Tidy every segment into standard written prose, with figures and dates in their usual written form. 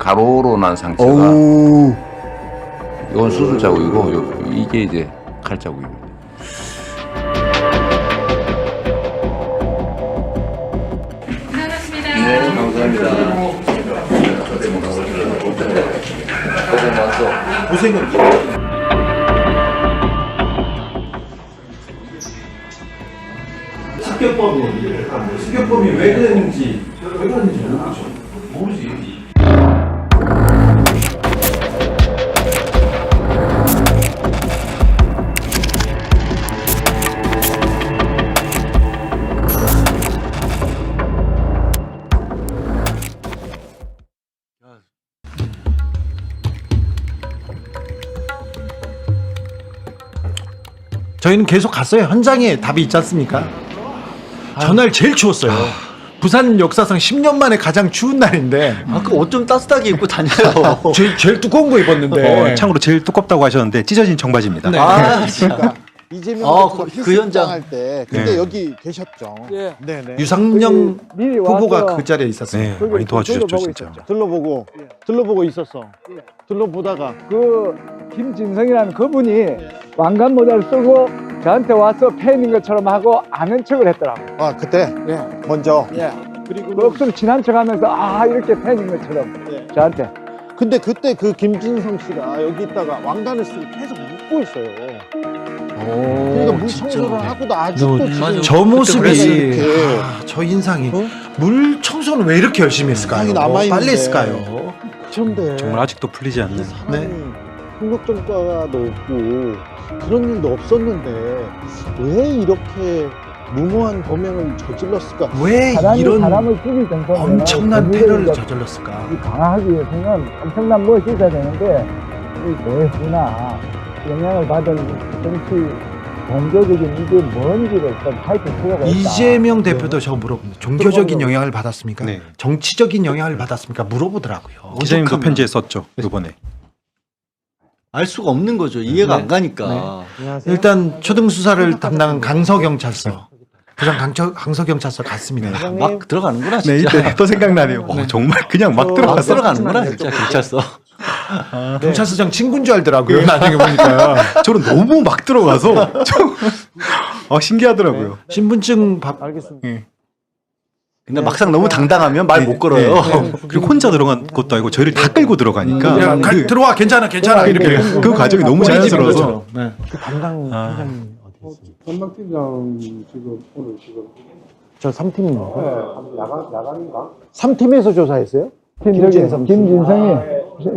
가로로 난 상처가 오. 이건 수술 자국이고 이게 이제 칼 자국입니다. 네, 감사합니다. 고생은 습격법이 왜 그랬는지 모르지. 저희는 계속 갔어요. 현장에 답이 있지 않습니까? 전날 제일 추웠어요. 부산 역사상 10년 만에 가장 추운 날인데 그 옷 좀 따뜻하게 입고 다녀요. 제일 두꺼운 거 입었는데 참고로 제일 두껍다고 하셨는데 찢어진 청바지입니다. 네. 진짜. 이재명 그 대표가 그 현장. 할 때 그때 네. 여기 계셨죠. 예. 네네. 유상영 미리 후보가 와서 그 자리에 있었어요. 네, 많이 도와주셨죠, 둘러보고 진짜. 있었죠. 들러보고 있었어. 들러보다가 그 김진성이라는 그분이 왕관 모자를 쓰고 저한테 와서 팬인 것처럼 하고 아는 척을 했더라고. 아 그때 예. 먼저. 예. 그리고 그 억수로 친한 척하면서 이렇게 팬인 것처럼 예. 저한테. 근데 그때 그 김진성 씨가 여기 있다가 왕관을 쓰고 계속 웃고 있어요. 그러니까 물 청소를 하고도 아직도 지금 저 모습이 이렇게. 저 인상이 어? 물 청소는 왜 이렇게 열심히 했을까요? 인상이 남아있는데. 빨리 했을까요? 그런데 정말 아직도 풀리지 않는. 네. 폭력전과도 없고 그런 일도 없었는데 왜 이렇게 무모한 범행을 저질렀을까? 왜 사람이 이런 사람을 죽일 정도면 엄청난 테러를 저질렀을까? 강화하기 위해서는 엄청난 무엇이 있어야 되는데 이 내부나 영향을 받은 정치 종교적인 이게 뭔지를 좀 밝힐 필요가 있다. 이재명 대표도 저 물어봅니다. 종교적인 영향을 받았습니까? 네. 정치적인 영향을 받았습니까? 물어보더라고요. 기자님도 오죽하면. 편지에 썼죠, 이번에. 알 수가 없는 거죠. 이해가 네. 안 가니까. 안녕하세요. 일단 초등 수사를 담당한 강서경찰서 부산 강서경찰서 갔습니다. 막 들어가는구나 네, 진짜. 이때 또 생각나네요. 정말 그냥 막 막 들어갔어. 들어가는구나 진짜 경찰서. 경찰서장 친구인 줄 알더라고요. 나중에 보니까 저는 너무 막 들어가서 신기하더라고요. 신분증 알겠습니다. 근데 막상 너무 당당하면 말 못 걸어요. 그리고 혼자 들어간 것도 아니고 저희를 다 끌고 들어가니까 그냥 들어와 괜찮아 이렇게 그 과정이 너무 자연스러워서. 네. 그 담당 팀장님 어디 있어요? 전망팀장 지금 오늘 지금 저 3팀입니다. 야간인가? 3팀에서 조사했어요? 김진성이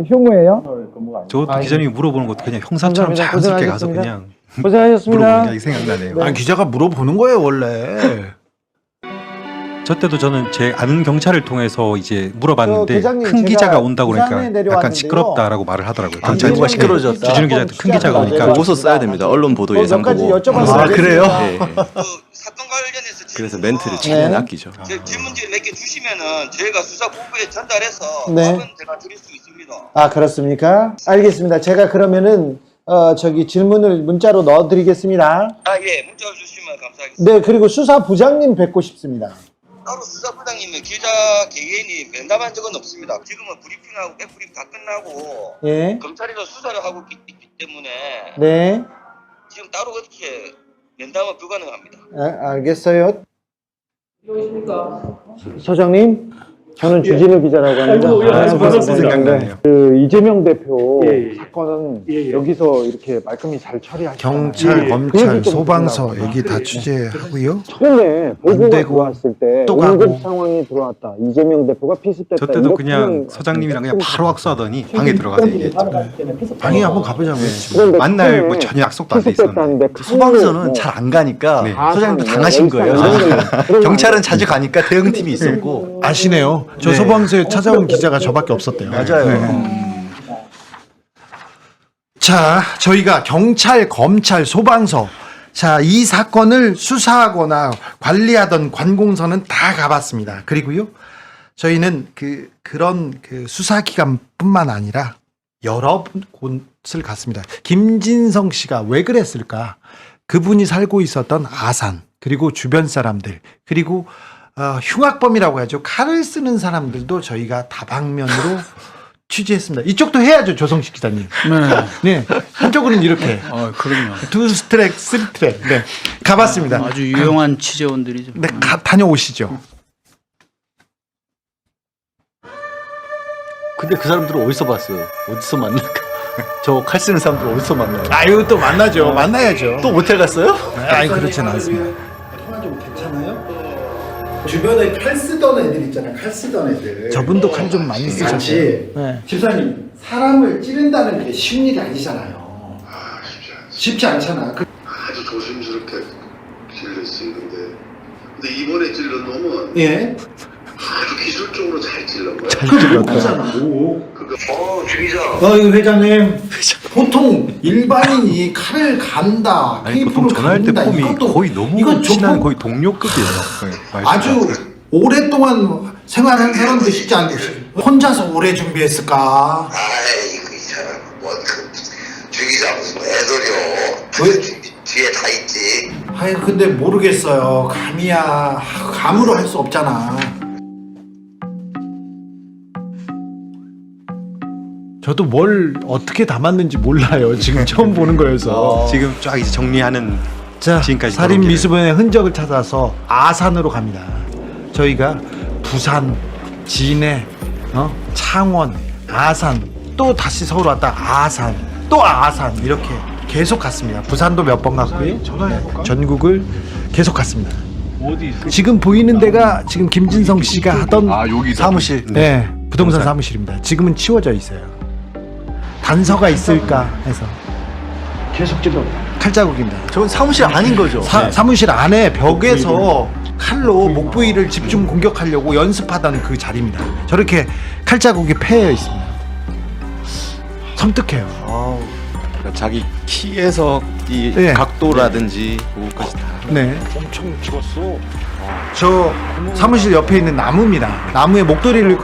흉무예요? 저도 기자님이 물어보는 것도 그냥 형사처럼 감사합니다. 자연스럽게 가서 고생하셨습니다. 그냥 고생하셨습니다. 물어보는 게 생각나네요. 아니 기자가 물어보는 거예요 원래. 저 때도 저는 제 아는 경찰을 통해서 이제 물어봤는데 기자님, 큰 기자가 제가 온다고 부산에 그러니까 내려왔는데요. 약간 시끄럽다라고 말을 하더라고요. 아, 내부가 시끄러워졌다. 주진우 기자한테 큰 기자가 오니까 보고서 써야 됩니다. 언론 보도 몇 예상 가지 보고. 여쭤봤어요. 아, 그래요? 네. 그 사건 관련해서 그래서 멘트를 최대한 아끼죠. 질문지 몇 개 주시면은 저희가 수사본부에 전달해서 네. 답은 제가 드릴 수 있습니다. 아 그렇습니까? 알겠습니다. 제가 그러면은 저기 질문을 문자로 넣어드리겠습니다. 예, 문자 주시면 감사하겠습니다. 네, 그리고 수사부장님 뵙고 싶습니다. 따로 수사부장님은 기자 개개인이 면담한 적은 없습니다. 지금은 브리핑하고 백브리핑 다 끝나고 예, 검찰에서 수사를 하고 있기 때문에 네, 지금 따로 그렇게 면담은 불가능합니다. 알겠어요. 소장님, 저는 주진우 기자라고 합니다. 벌써 생각나네요. 그 이재명 대표 사건은 여기서 이렇게 말끔히 잘 처리하시잖아요. 경찰, 그 검찰, 얘기 좀 소방서 해주려고. 여기 다 취재하고요. 그런데 보고가 되고 들어왔을 때 또 가고. 응급 상황이 들어왔다. 이재명 대표가 피습됐다. 저 때도 이렇게 그냥 하면 서장님이랑 그냥 바로 악수하더니 방에 들어가서 얘기했죠. 방에 한번 가보자고요. 그런데 만날 처음에 뭐 전혀 약속도 안 돼 피습됐다는데 소방서는 잘 안 가니까 네. 소장님도 당하신 거예요. 경찰은 자주 가니까 대응팀이 있었고. 아시네요. 저 네. 소방서에 찾아온 기자가 저밖에 없었대요. 맞아요. 자, 저희가 경찰, 검찰, 소방서, 자, 이 사건을 수사하거나 관리하던 관공서는 다 가봤습니다. 그리고요, 저희는 그런 수사기관뿐만 아니라 여러 곳을 갔습니다. 김진성 씨가 왜 그랬을까? 그분이 살고 있었던 아산, 그리고 주변 사람들, 그리고 흉악범이라고 하죠. 칼을 쓰는 사람들도 저희가 다방면으로 취재했습니다. 이쪽도 해야죠, 조성식 기자님. 네. 한쪽으로는 이렇게. 그럼요. 2트랙, 3트랙. 네. 가봤습니다. 아주 유용한 취재원들이죠. 네, 다녀오시죠. 근데 그 사람들은 어디서 봤어요? 어디서 만날까? 저 칼 쓰는 사람들 어디서 만나요? 아유, 또 만나죠. 만나야죠. 또 모텔 갔어요? 아니, 그렇진 않습니다. 통화 좀 괜찮아요? 주변에 칼 쓰던 애들 있잖아요. 칼 쓰던 애들. 저분도 칼 좀 많이 쓰셨어요. 같이 네. 집사님, 사람을 찌른다는 게 쉬운 일이 아니잖아요. 쉽지 않잖아. 아주 조심스럽게 찔렸어요. 근데 이번에 찔른 놈은 예. 아주 기술적으로 잘 찔른 거야. 잘 찔렀다. 주기자. 이거 회장님. 보통 일반인이 칼을 간다, 아니, 보통 테이프를 전화할 때 간다. 폼이 이것도 거의 너무 이건 친한 조금 거의 동료급이에요. 네, 아주 오랫동안 생활한 사람도 쉽지 않겠어요. 혼자서 오래 준비했을까? 아이고 이 사람 뭐그 주기자 무슨 애들이요. 왜? 뒤에 다 있지. 아이 근데 모르겠어요. 감이야. 감으로 할 수 없잖아. 저도 뭘 어떻게 담았는지 몰라요. 지금 처음 보는 거여서. 지금 쫙 이제 정리하는 자, 지금까지 살인 걸어온 미수범의 흔적을 찾아서 아산으로 갑니다. 저희가 부산, 진해, 창원, 아산, 또 다시 서울 왔다 아산, 또 아산 이렇게 계속 갔습니다. 부산도 몇 번 갔고요. 네, 전국을 계속 갔습니다. 지금 보이는 데가 지금 김진성 씨가 하던 여기 사무실. 네, 부동산 사무실입니다. 지금은 치워져 있어요. 단서가 있을까 해서 계속 찔러 칼자국입니다. 저건 사무실 아닌 거죠? 사무실 안에 벽에서 칼로 목 부위를 집중 공격하려고 연습하던 그 자리입니다. 저렇게 칼자국이 패여 있습니다. 섬뜩해요. 그러니까 자기 키에서 이 네. 각도라든지 그것까지 다. 네. 엄청 찍었어. 저 사무실 옆에 있는 나무입니다. 나무에 목도리를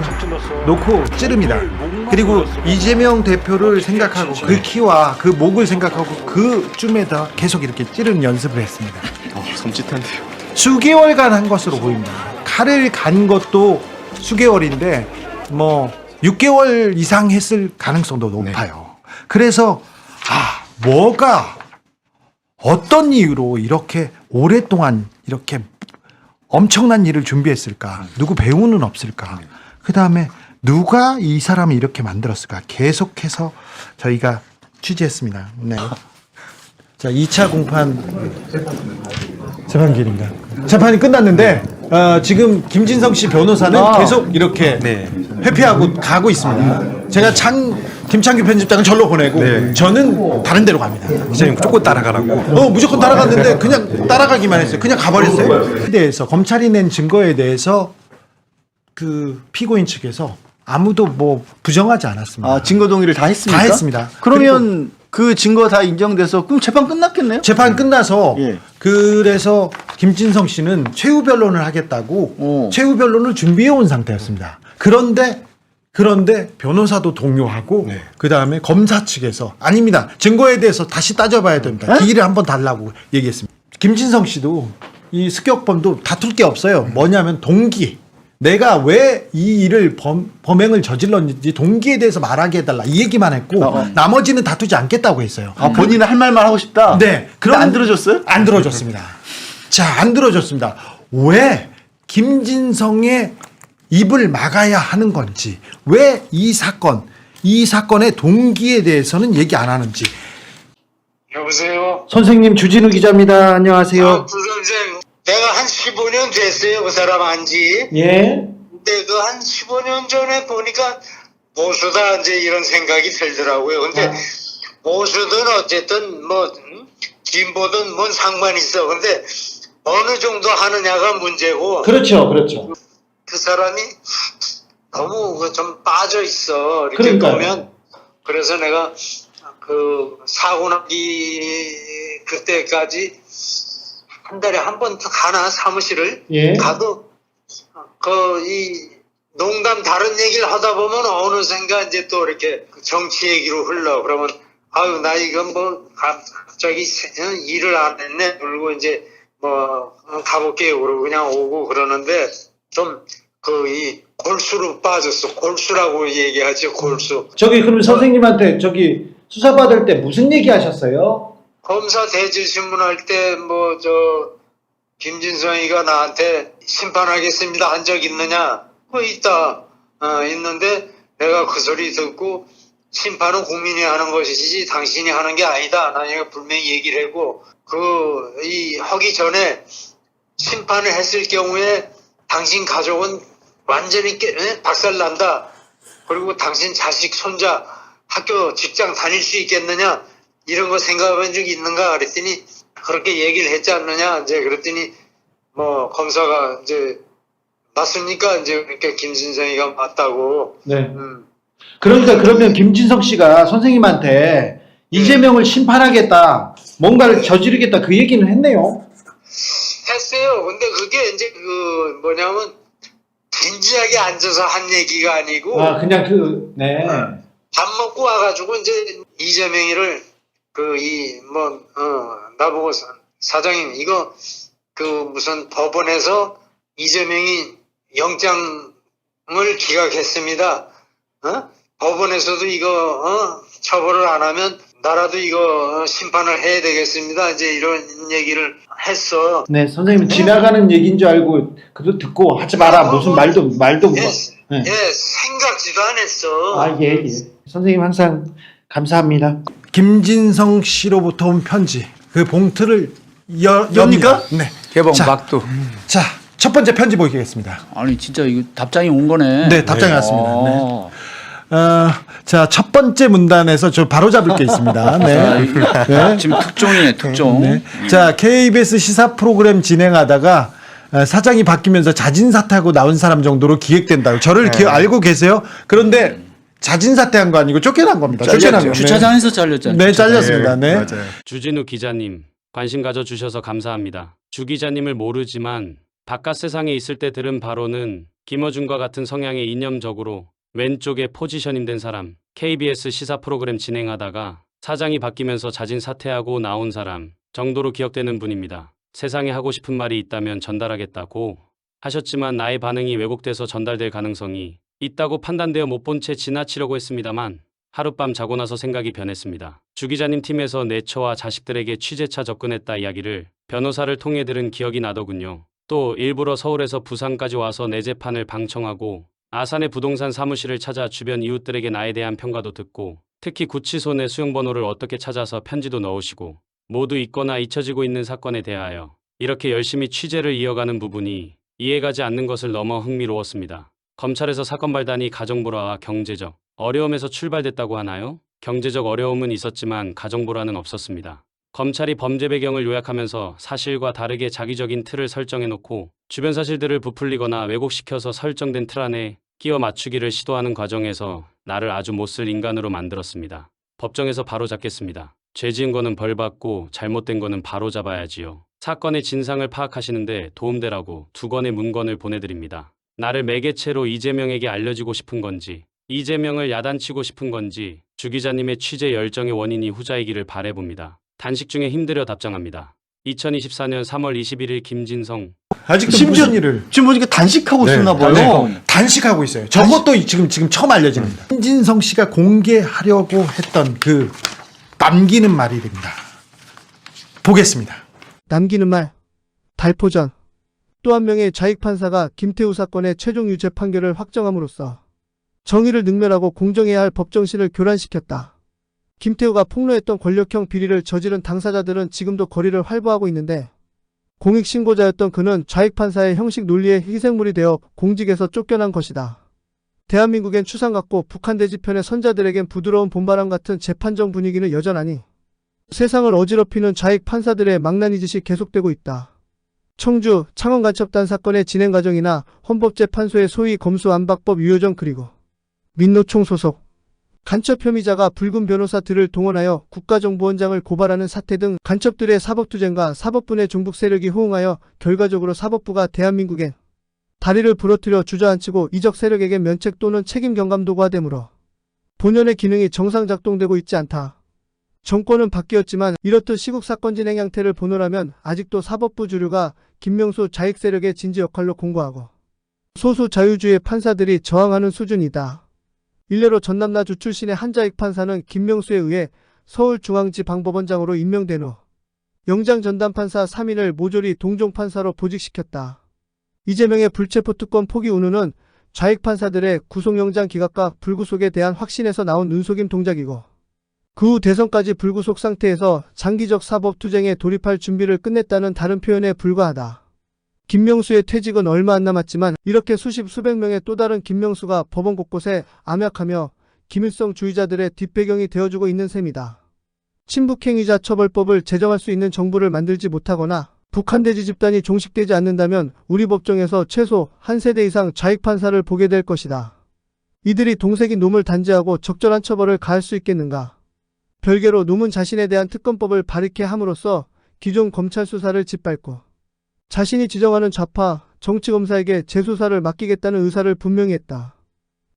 놓고 찌릅니다. 그리고 이재명 대표를 생각하고 그 키와 그 목을 생각하고 그 쯤에다 계속 이렇게 찌르는 연습을 했습니다. 섬찟한데요. 수개월간 한 것으로 보입니다. 칼을 간 것도 수개월인데 뭐 6개월 이상 했을 가능성도 높아요. 그래서 뭐가 어떤 이유로 이렇게 오랫동안 이렇게 엄청난 일을 준비했을까? 누구 배우는 없을까? 그 다음에 누가 이 사람을 이렇게 만들었을까? 계속해서 저희가 취재했습니다. 네. 자, 2차 공판 재판기일입니다. 재판이 끝났는데 지금 김진성 씨 변호사는 계속 이렇게 회피하고 가고 있습니다. 제가 김창규 편집장은 절로 보내고 저는 다른 데로 갑니다. 기자님 무조건 따라가라고. 무조건 따라갔는데 그냥 따라가기만 했어요. 그냥 가버렸어요. 에 대해서 검찰이 낸 증거에 대해서 그 피고인 측에서 아무도 뭐 부정하지 않았습니다. 증거 동의를 다 했습니까? 다 했습니다. 그러면 그 증거 다 인정돼서 그럼 재판 끝났겠네요? 재판 끝나서 예. 그래서 김진성 씨는 최후 변론을 하겠다고 최후 변론을 준비해 온 상태였습니다. 그런데 변호사도 동요하고 그 다음에 검사 측에서 아닙니다. 증거에 대해서 다시 따져봐야 됩니다. 기일을 한번 달라고 얘기했습니다. 김진성 씨도 이 습격범도 다툴 게 없어요. 뭐냐면 동기. 내가 왜 이 일을 범행을 저질렀는지 동기에 대해서 말하게 해달라 이 얘기만 했고 나머지는 다투지 않겠다고 했어요. 본인은 할 말만 하고 싶다? 네. 그럼 안 들어줬어요? 안 들어줬습니다. 자, 안 들어줬습니다. 왜 김진성의 입을 막아야 하는 건지, 왜 이 사건의 동기에 대해서는 얘기 안 하는지. 여보세요? 선생님, 주진우 기자입니다. 안녕하세요. 부선생 내가 한 15년 됐어요. 그 사람 안지. 예. 근데 그 한 15년 전에 보니까 보수다 이제 이런 생각이 들더라고요. 근데 보수든 어쨌든 뭐 진보든 뭔 상관이 있어. 근데 어느 정도 하느냐가 문제고. 그렇죠. 그 사람이 너무 좀 빠져 있어. 이렇게 그러니까요. 보면. 그래서 내가 그 사고 나기 그때까지 한 달에 한 번 가나 사무실을 가도 이 농담 다른 얘기를 하다 보면 어느샌가 이제 또 이렇게 정치 얘기로 흘러. 그러면 아유 나 이건 뭐 갑자기 일을 안 했네. 그리고 이제 뭐 가볼게요. 그러고 그냥 오고 그러는데 좀 이 골 골수로 빠졌어. 골수라고 얘기하죠. 골수. 저기 그럼 선생님한테 저기 수사받을 때 무슨 얘기 하셨어요? 검사 대질 신문할 때 뭐 김진성이가 나한테 심판하겠습니다 한 적 있느냐? 있다. 있는데 내가 그 소리 듣고 심판은 국민이 하는 것이지 당신이 하는 게 아니다. 나 내가 분명히 얘기를 하고 하기 전에 심판을 했을 경우에 당신 가족은 완전히 박살난다. 그리고 당신 자식, 손자, 학교, 직장 다닐 수 있겠느냐? 이런 거 생각해본 적이 있는가? 그랬더니 그렇게 얘기를 했지 않느냐? 이제 그랬더니 뭐 검사가 이제 맞습니까? 이제 이렇게 김진성이가 맞다고. 네. 그러니까 그러면 김진성 씨가 선생님한테 이재명을 심판하겠다, 뭔가를 저지르겠다 그 얘기는 했네요. 했어요. 근데 그게 이제 뭐냐면 진지하게 앉아서 한 얘기가 아니고. 그냥 네. 밥 먹고 와가지고 이제 이재명이를 나보고 사장님 이거 무슨 법원에서 이재명이 영장을 기각했습니다. 법원에서도 이거 처벌을 안 하면 나라도 이거 심판을 해야 되겠습니다. 이제 이런 얘기를 했어. 네, 선생님 지나가는 얘기인 줄 알고 그도 듣고 하지 마라 무슨 말도 못. 예, 생각지도 안 했어. 예. 선생님 항상 감사합니다. 김진성 씨로부터 온 편지, 그 봉투를 엽니까? 네. 개봉 자, 막두. 자, 첫 번째 편지 보겠습니다. 아니 진짜 이거 답장이 온 거네. 네, 답장이 왔습니다. 네. 자, 첫 번째 문단에서 저 바로 잡을 게 있습니다. 네. 네. 지금 특종이네, 특종. 네. 자, KBS 시사 프로그램 진행하다가 사장이 바뀌면서 자진 사퇴하고 나온 사람 정도로 기획된다고. 저를 알고 계세요? 그런데 자진 사퇴한 거 아니고 쫓겨난 겁니다. 쫓겨난 거. 주차장에서 잘렸잖아요. 네, 잘렸습니다. 네. 맞아요. 주진우 기자님, 관심 가져주셔서 감사합니다. 주 기자님을 모르지만 바깥 세상에 있을 때 들은 바로는 김어준과 같은 성향의 이념적으로 왼쪽에 포지셔닝 된 사람, KBS 시사 프로그램 진행하다가 사장이 바뀌면서 자진 사퇴하고 나온 사람 정도로 기억되는 분입니다. 세상에 하고 싶은 말이 있다면 전달하겠다고 하셨지만 나의 반응이 왜곡돼서 전달될 가능성이 있다고 판단되어 못 본 채 지나치려고 했습니다만 하룻밤 자고 나서 생각이 변했습니다. 주 기자님 팀에서 내 처와 자식들에게 취재차 접근했다 이야기를 변호사를 통해 들은 기억이 나더군요. 또 일부러 서울에서 부산까지 와서 내 재판을 방청하고 아산의 부동산 사무실을 찾아 주변 이웃들에게 나에 대한 평가도 듣고 특히 구치소 내 수용번호를 어떻게 찾아서 편지도 넣으시고 모두 잊거나 잊혀지고 있는 사건에 대하여 이렇게 열심히 취재를 이어가는 부분이 이해가지 않는 것을 넘어 흥미로웠습니다. 검찰에서 사건 발단이 가정불화와 경제적 어려움에서 출발됐다고 하나요? 경제적 어려움은 있었지만 가정불화는 없었습니다. 검찰이 범죄 배경을 요약하면서 사실과 다르게 자기적인 틀을 설정해놓고 주변 사실들을 부풀리거나 왜곡시켜서 설정된 틀 안에 끼워 맞추기를 시도하는 과정에서 나를 아주 못쓸 인간으로 만들었습니다. 법정에서 바로 잡겠습니다. 죄 지은 거는 벌 받고 잘못된 거는 바로 잡아야지요. 사건의 진상을 파악하시는데 도움되라고 2권의 문건을 보내드립니다. 나를 매개체로 이재명에게 알려지고 싶은 건지 이재명을 야단치고 싶은 건지 주 기자님의 취재 열정의 원인이 후자이기를 바라봅니다. 단식 중에 힘들어 답장합니다. 2024년 3월 21일 김진성. 아직도 심지어 무슨 일을 지금 보니까 단식하고 있었나 봐요. 단식하고 있어요. 저것도 지금 처음 알려집니다. 김진성 씨가 공개하려고 했던 그 남기는 말이 됩니다. 보겠습니다. 남기는 말. 달포전. 또 한 명의 좌익판사가 김태우 사건의 최종 유죄 판결을 확정함으로써 정의를 능멸하고 공정해야 할 법정신을 교란시켰다. 김태우가 폭로했던 권력형 비리를 저지른 당사자들은 지금도 거리를 활보하고 있는데 공익신고자였던 그는 좌익판사의 형식 논리에 희생물이 되어 공직에서 쫓겨난 것이다. 대한민국엔 추상 같고 북한 대지편의 선자들에겐 부드러운 봄바람 같은 재판정 분위기는 여전하니 세상을 어지럽히는 좌익 판사들의 망나니 짓이 계속되고 있다. 청주 창원간첩단 사건의 진행 과정이나 헌법재판소의 소위 검수안박법 유효정 그리고 민노총 소속 간첩 혐의자가 붉은 변호사들을 동원하여 국가정보원장을 고발하는 사태 등 간첩들의 사법투쟁과 사법부의 종북 세력이 호응하여 결과적으로 사법부가 대한민국엔 다리를 부러뜨려 주저앉히고 이적 세력에게 면책 또는 책임 경감도구가 되므로 본연의 기능이 정상 작동되고 있지 않다. 정권은 바뀌었지만 이렇듯 시국 사건 진행 양태를 보노라면 아직도 사법부 주류가 김명수 좌익 세력의 진지 역할로 공고하고 소수 자유주의 판사들이 저항하는 수준이다. 일례로 전남나주 출신의 한자익 판사는 김명수에 의해 서울중앙지방법원장으로 임명된 후 영장 전담판사 3인을 모조리 동종판사로 보직시켰다. 이재명의 불체포 특권 포기 운운은 좌익 판사들의 구속영장 기각과 불구속에 대한 확신에서 나온 눈속임 동작이고, 그 후 대선까지 불구속 상태에서 장기적 사법투쟁에 돌입할 준비를 끝냈다는 다른 표현에 불과하다. 김명수의 퇴직은 얼마 안 남았지만 이렇게 수십 수백 명의 또 다른 김명수가 법원 곳곳에 암약하며 김일성 주의자들의 뒷배경이 되어주고 있는 셈이다. 친북행위자 처벌법을 제정할 수 있는 정부를 만들지 못하거나 북한대지 집단이 종식되지 않는다면 우리 법정에서 최소 한 세대 이상 좌익 판사를 보게 될 것이다. 이들이 동색인 놈을 단죄하고 적절한 처벌을 가할 수 있겠는가? 별개로 놈은 자신에 대한 특검법을 발의케 함으로써 기존 검찰 수사를 짓밟고 자신이 지정하는 좌파 정치검사에게 재수사를 맡기겠다는 의사를 분명히 했다.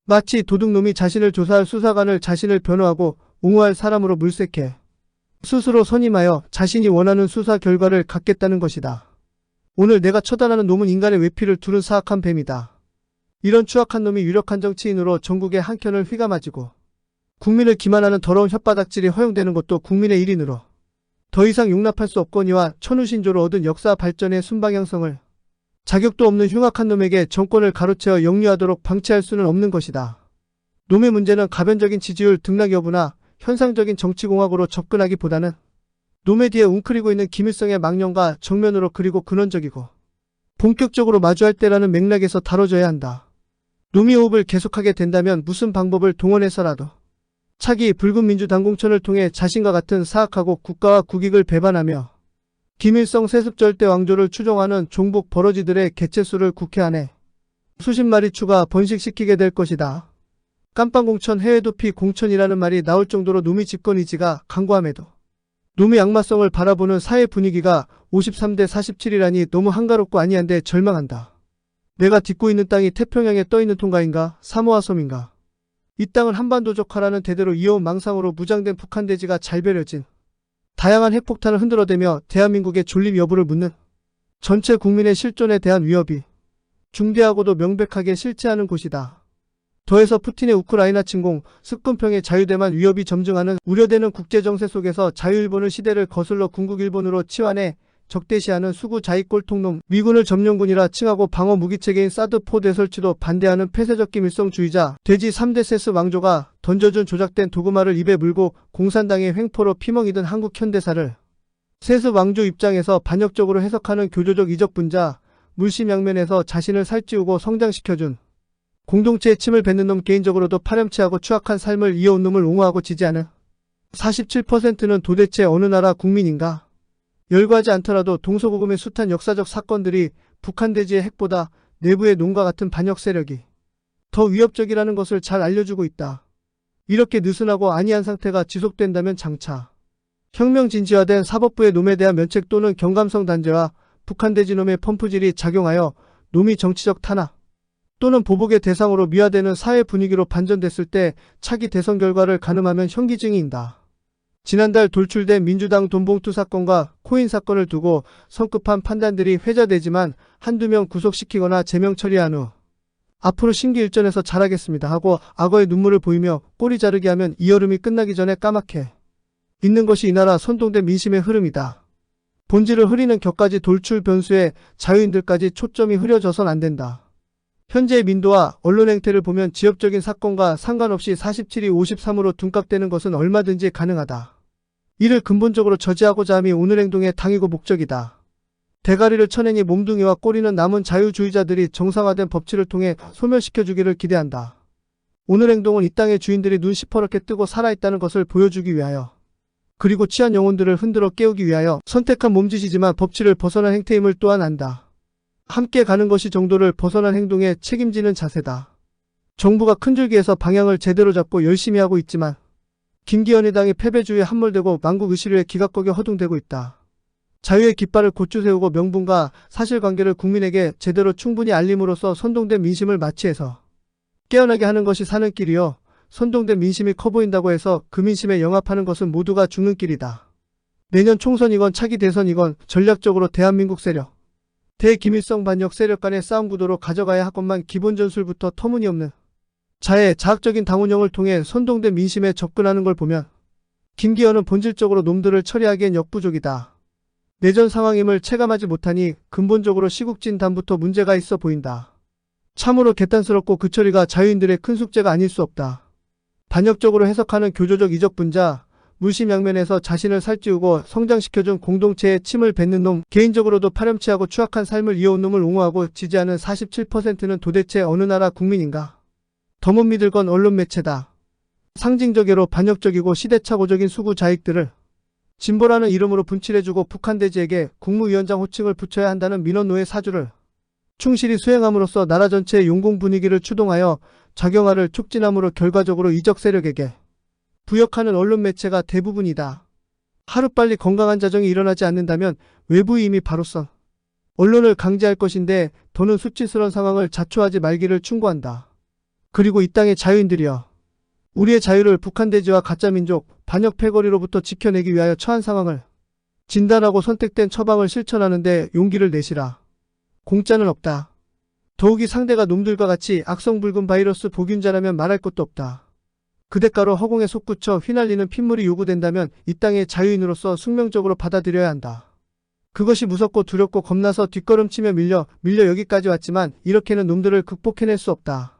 마치 도둑놈이 자신을 조사할 수사관을 자신을 변호하고 옹호할 사람으로 물색해 스스로 선임하여 자신이 원하는 수사 결과를 갖겠다는 것이다. 오늘 내가 처단하는 놈은 인간의 외피를 두른 사악한 뱀이다. 이런 추악한 놈이 유력한 정치인으로 전국의 한켠을 휘감아지고 국민을 기만하는 더러운 혓바닥질이 허용되는 것도 국민의 일인으로 더 이상 용납할 수 없거니와 천우신조로 얻은 역사 발전의 순방향성을 자격도 없는 흉악한 놈에게 정권을 가로채어 영유하도록 방치할 수는 없는 것이다. 놈의 문제는 가변적인 지지율 등락 여부나 현상적인 정치공학으로 접근하기보다는 놈의 뒤에 웅크리고 있는 김일성의 망령과 정면으로 그리고 근원적이고 본격적으로 마주할 때라는 맥락에서 다뤄져야 한다. 놈이 호흡을 계속하게 된다면 무슨 방법을 동원해서라도 차기 붉은 민주당공천을 통해 자신과 같은 사악하고 국가와 국익을 배반하며 김일성 세습절대 왕조를 추종하는 종북 버러지들의 개체수를 국회 안에 수십 마리 추가 번식시키게 될 것이다. 깜빵공천 해외도피 공천이라는 말이 나올 정도로 놈의 집권 의지가 강고함에도 놈의 악마성을 바라보는 사회 분위기가 53대 47이라니 너무 한가롭고 아니한데 절망한다. 내가 딛고 있는 땅이 태평양에 떠있는 통가인가 사모아 섬인가. 이 땅은 한반도적화라는 대대로 이어온 망상으로 무장된 북한대지가 잘 배려진 다양한 핵폭탄을 흔들어대며 대한민국의 존립 여부를 묻는 전체 국민의 실존에 대한 위협이 중대하고도 명백하게 실체하는 곳이다. 더해서 푸틴의 우크라이나 침공, 습근평의 자유대만 위협이 점증하는 우려되는 국제정세 속에서 자유일본을 시대를 거슬러 궁극일본으로 치환해 적대시하는 수구 자익골통놈, 미군을 점령군이라 칭하고 방어 무기체계인 사드4 대설치도 반대하는 폐쇄적 김일성주의자, 돼지 3대 세스 왕조가 던져준 조작된 도구마를 입에 물고 공산당의 횡포로 피멍이든 한국 현대사를 세스 왕조 입장에서 반역적으로 해석하는 교조적 이적분자, 물심양면에서 자신을 살찌우고 성장시켜준 공동체의 침을 뱉는 놈, 개인적으로도 파렴치하고 추악한 삶을 이어온 놈을 옹호하고 지지하는 47%는 도대체 어느 나라 국민인가? 열거하지 않더라도 동서고금의 숱한 역사적 사건들이 북한대지의 핵보다 내부의 놈과 같은 반역 세력이 더 위협적이라는 것을 잘 알려주고 있다. 이렇게 느슨하고 안이한 상태가 지속된다면 장차 혁명 진지화된 사법부의 놈에 대한 면책 또는 경감성 단죄와 북한대지 놈의 펌프질이 작용하여 놈이 정치적 탄압 또는 보복의 대상으로 미화되는 사회 분위기로 반전됐을 때 차기 대선 결과를 가늠하면 현기증이인다. 지난달 돌출된 민주당 돈봉투 사건과 코인 사건을 두고 성급한 판단들이 회자되지만 한두 명 구속시키거나 제명 처리한 후 앞으로 심기일전에서 잘하겠습니다 하고 악어의 눈물을 보이며 꼬리 자르기 하면 이 여름이 끝나기 전에 까맣게 있는 것이 이 나라 선동된 민심의 흐름이다. 본질을 흐리는 격가지 돌출 변수에 자유인들까지 초점이 흐려져선 안 된다. 현재의 민도와 언론 행태를 보면 지역적인 사건과 상관없이 47이 53으로 둔갑되는 것은 얼마든지 가능하다. 이를 근본적으로 저지하고자 함이 오늘 행동의 당이고 목적이다. 대가리를 쳐내니 몸뚱이와 꼬리는 남은 자유주의자들이 정상화된 법치를 통해 소멸시켜주기를 기대한다. 오늘 행동은 이 땅의 주인들이 눈 시퍼렇게 뜨고 살아있다는 것을 보여주기 위하여 그리고 취한 영혼들을 흔들어 깨우기 위하여 선택한 몸짓이지만 법치를 벗어난 행태임을 또한 안다. 함께 가는 것이 정도를 벗어난 행동에 책임지는 자세다. 정부가 큰 줄기에서 방향을 제대로 잡고 열심히 하고 있지만 김기현의 당이 패배주의에 함몰되고 만국의시류에 기각거겨 허둥대고 있다. 자유의 깃발을 곧주 세우고 명분과 사실관계를 국민에게 제대로 충분히 알림으로써 선동된 민심을 마취해서 깨어나게 하는 것이 사는 길이요, 선동된 민심이 커 보인다고 해서 그 민심에 영합하는 것은 모두가 죽는 길이다. 내년 총선이건 차기 대선이건 전략적으로 대한민국 세력, 대기밀성 반역 세력 간의 싸움 구도로 가져가야 할 것만 기본 전술부터 터무니없는 자해 자학적인 당운영을 통해 선동된 민심에 접근하는 걸 보면 김기현은 본질적으로 놈들을 처리하기엔 역부족이다. 내전 상황임을 체감하지 못하니 근본적으로 시국진 단부터 문제가 있어 보인다. 참으로 개탄스럽고 그 처리가 자유인들의 큰 숙제가 아닐 수 없다. 반역적으로 해석하는 교조적 이적분자, 물심양면에서 자신을 살찌우고 성장시켜준 공동체에 침을 뱉는 놈, 개인적으로도 파렴치하고 추악한 삶을 이어온 놈을 옹호하고 지지하는 47%는 도대체 어느 나라 국민인가? 더 못 믿을 건 언론 매체다. 상징적으로 반역적이고 시대착오적인 수구 자익들을 진보라는 이름으로 분칠해주고 북한 대지에게 국무위원장 호칭을 붙여야 한다는 민원노의 사주를 충실히 수행함으로써 나라 전체의 용공 분위기를 추동하여 작용화를 촉진함으로 결과적으로 이적 세력에게 부역하는 언론 매체가 대부분이다. 하루빨리 건강한 자정이 일어나지 않는다면 외부의 이미 바로선 언론을 강제할 것인데 더는 수치스러운 상황을 자초하지 말기를 충고한다. 그리고 이 땅의 자유인들이여, 우리의 자유를 북한 대지와 가짜민족, 반역 패거리로부터 지켜내기 위하여 처한 상황을 진단하고 선택된 처방을 실천하는데 용기를 내시라. 공짜는 없다. 더욱이 상대가 놈들과 같이 악성불금 바이러스 보균자라면 말할 것도 없다. 그 대가로 허공에 솟구쳐 휘날리는 핏물이 요구된다면 이 땅의 자유인으로서 숙명적으로 받아들여야 한다. 그것이 무섭고 두렵고 겁나서 뒷걸음치며 밀려 여기까지 왔지만 이렇게는 놈들을 극복해낼 수 없다.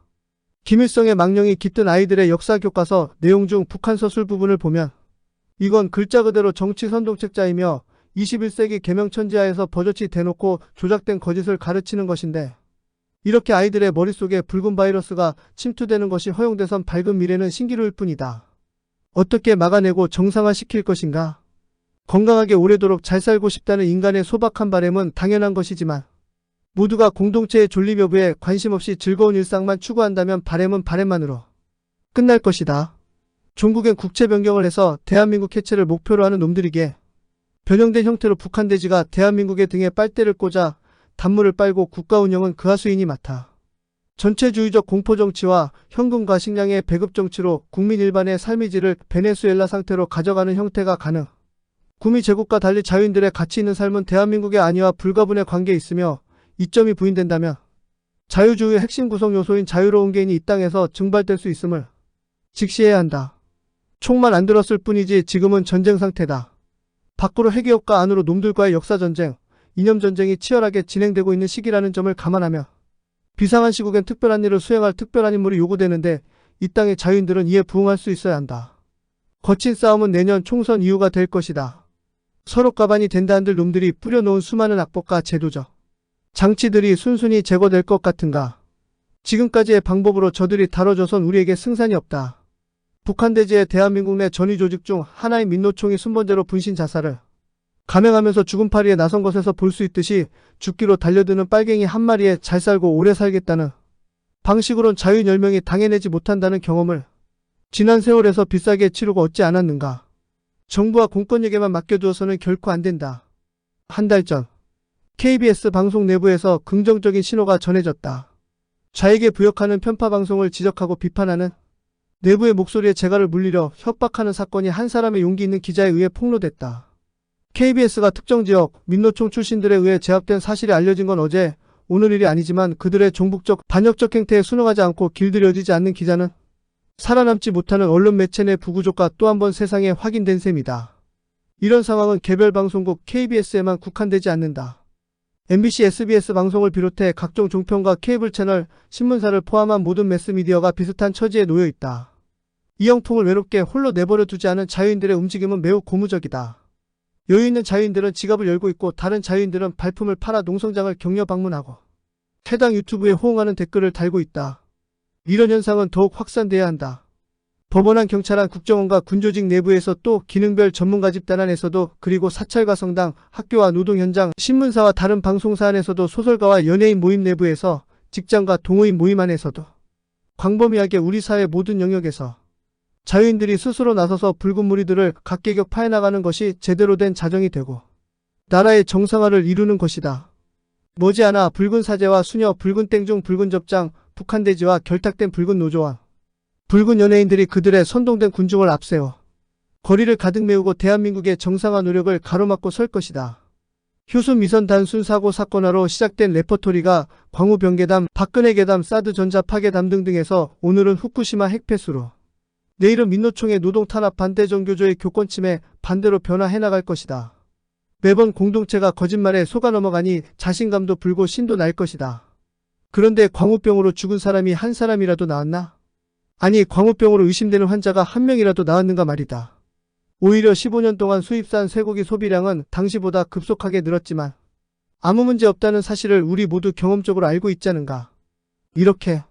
김일성의 망령이 깃든 아이들의 역사교과서 내용 중 북한 서술 부분을 보면 이건 글자 그대로 정치 선동책자이며 21세기 개명천지하에서 버젓이 대놓고 조작된 거짓을 가르치는 것인데, 이렇게 아이들의 머릿속에 붉은 바이러스가 침투되는 것이 허용돼선 밝은 미래는 신기루일 뿐이다. 어떻게 막아내고 정상화시킬 것인가? 건강하게 오래도록 잘 살고 싶다는 인간의 소박한 바람은 당연한 것이지만 모두가 공동체의 존립 여부에 관심 없이 즐거운 일상만 추구한다면 바람은 바람만으로 끝날 것이다. 종국엔 국채 변경을 해서 대한민국 해체를 목표로 하는 놈들이기에 변형된 형태로 북한 대지가 대한민국의 등에 빨대를 꽂아 단물을 빨고 국가 운영은 그 하수인이 맡아 전체주의적 공포정치와 현금과 식량의 배급정치로 국민 일반의 삶의 질을 베네수엘라 상태로 가져가는 형태가 가능. 구미 제국과 달리 자유인들의 가치 있는 삶은 대한민국의 안위와 불가분의 관계에 있으며 이점이 부인된다면 자유주의의 핵심 구성 요소인 자유로운 개인이 이 땅에서 증발될 수 있음을 직시해야 한다. 총만 안 들었을 뿐이지 지금은 전쟁 상태다. 밖으로 핵기업과 안으로 놈들과의 역사전쟁, 이념전쟁이 치열하게 진행되고 있는 시기라는 점을 감안하며 비상한 시국엔 특별한 일을 수행할 특별한 인물이 요구되는데 이 땅의 자유인들은 이에 부응할 수 있어야 한다. 거친 싸움은 내년 총선 이유가 될 것이다. 서로 가반이 된다 한들 놈들이 뿌려놓은 수많은 악법과 제도적 장치들이 순순히 제거될 것 같은가? 지금까지의 방법으로 저들이 다뤄져선 우리에게 승산이 없다. 북한 대지의 대한민국 내 전위 조직 중 하나인 민노총이 순번제로 분신 자살을 감행하면서 죽음파리에 나선 것에서 볼 수 있듯이 죽기로 달려드는 빨갱이 한 마리에 잘 살고 오래 살겠다는 방식으론 자유인 10명이 당해내지 못한다는 경험을 지난 세월에서 비싸게 치르고 얻지 않았는가? 정부와 공권력에만 맡겨두어서는 결코 안 된다. 한 달 전 KBS 방송 내부에서 긍정적인 신호가 전해졌다. 좌익에 부역하는 편파 방송을 지적하고 비판하는 내부의 목소리에 재갈을 물리려 협박하는 사건이 한 사람의 용기 있는 기자에 의해 폭로됐다. KBS가 특정 지역 민노총 출신들에 의해 제압된 사실이 알려진 건 어제 오늘 일이 아니지만 그들의 종북적 반역적 행태에 순응하지 않고 길들여지지 않는 기자는 살아남지 못하는 언론 매체 내 부구조가 또 한 번 세상에 확인된 셈이다. 이런 상황은 개별 방송국 KBS에만 국한되지 않는다. MBC, SBS 방송을 비롯해 각종 종편과 케이블 채널, 신문사를 포함한 모든 매스미디어가 비슷한 처지에 놓여 있다. 이 영풍을 외롭게 홀로 내버려 두지 않은 자유인들의 움직임은 매우 고무적이다. 여유 있는 자유인들은 지갑을 열고 있고 다른 자유인들은 발품을 팔아 농성장을 격려 방문하고 해당 유튜브에 호응하는 댓글을 달고 있다. 이런 현상은 더욱 확산돼야 한다. 법원안, 경찰안, 국정원과 군조직 내부에서 또 기능별 전문가 집단 안에서도 그리고 사찰과 성당, 학교와 노동 현장, 신문사와 다른 방송사 안에서도 소설가와 연예인 모임 내부에서 직장과 동호인 모임 안에서도 광범위하게 우리 사회 모든 영역에서 자유인들이 스스로 나서서 붉은 무리들을 각계격 파해나가는 것이 제대로 된 자정이 되고 나라의 정상화를 이루는 것이다. 머지않아 붉은 사제와 수녀, 붉은 땡중, 붉은 접장, 북한 대지와 결탁된 붉은 노조와 붉은 연예인들이 그들의 선동된 군중을 앞세워 거리를 가득 메우고 대한민국의 정상화 노력을 가로막고 설 것이다. 효순 미선 단순 사고 사건화로 시작된 레퍼토리가 광우 병계담, 박근혜 계담, 사드 전자 파괴담 등등에서 오늘은 후쿠시마 핵폐수로, 내일은 민노총의 노동 탄압 반대 정교조의 교권 침해 반대로 변화해 나갈 것이다. 매번 공동체가 거짓말에 속아 넘어가니 자신감도 불고 신도 날 것이다. 그런데 광우병으로 죽은 사람이 한 사람이라도 나왔나? 아니, 광우병으로 의심되는 환자가 한 명이라도 나왔는가 말이다. 오히려 15년 동안 수입산 쇠고기 소비량은 당시보다 급속하게 늘었지만 아무 문제 없다는 사실을 우리 모두 경험적으로 알고 있자는가. 이렇게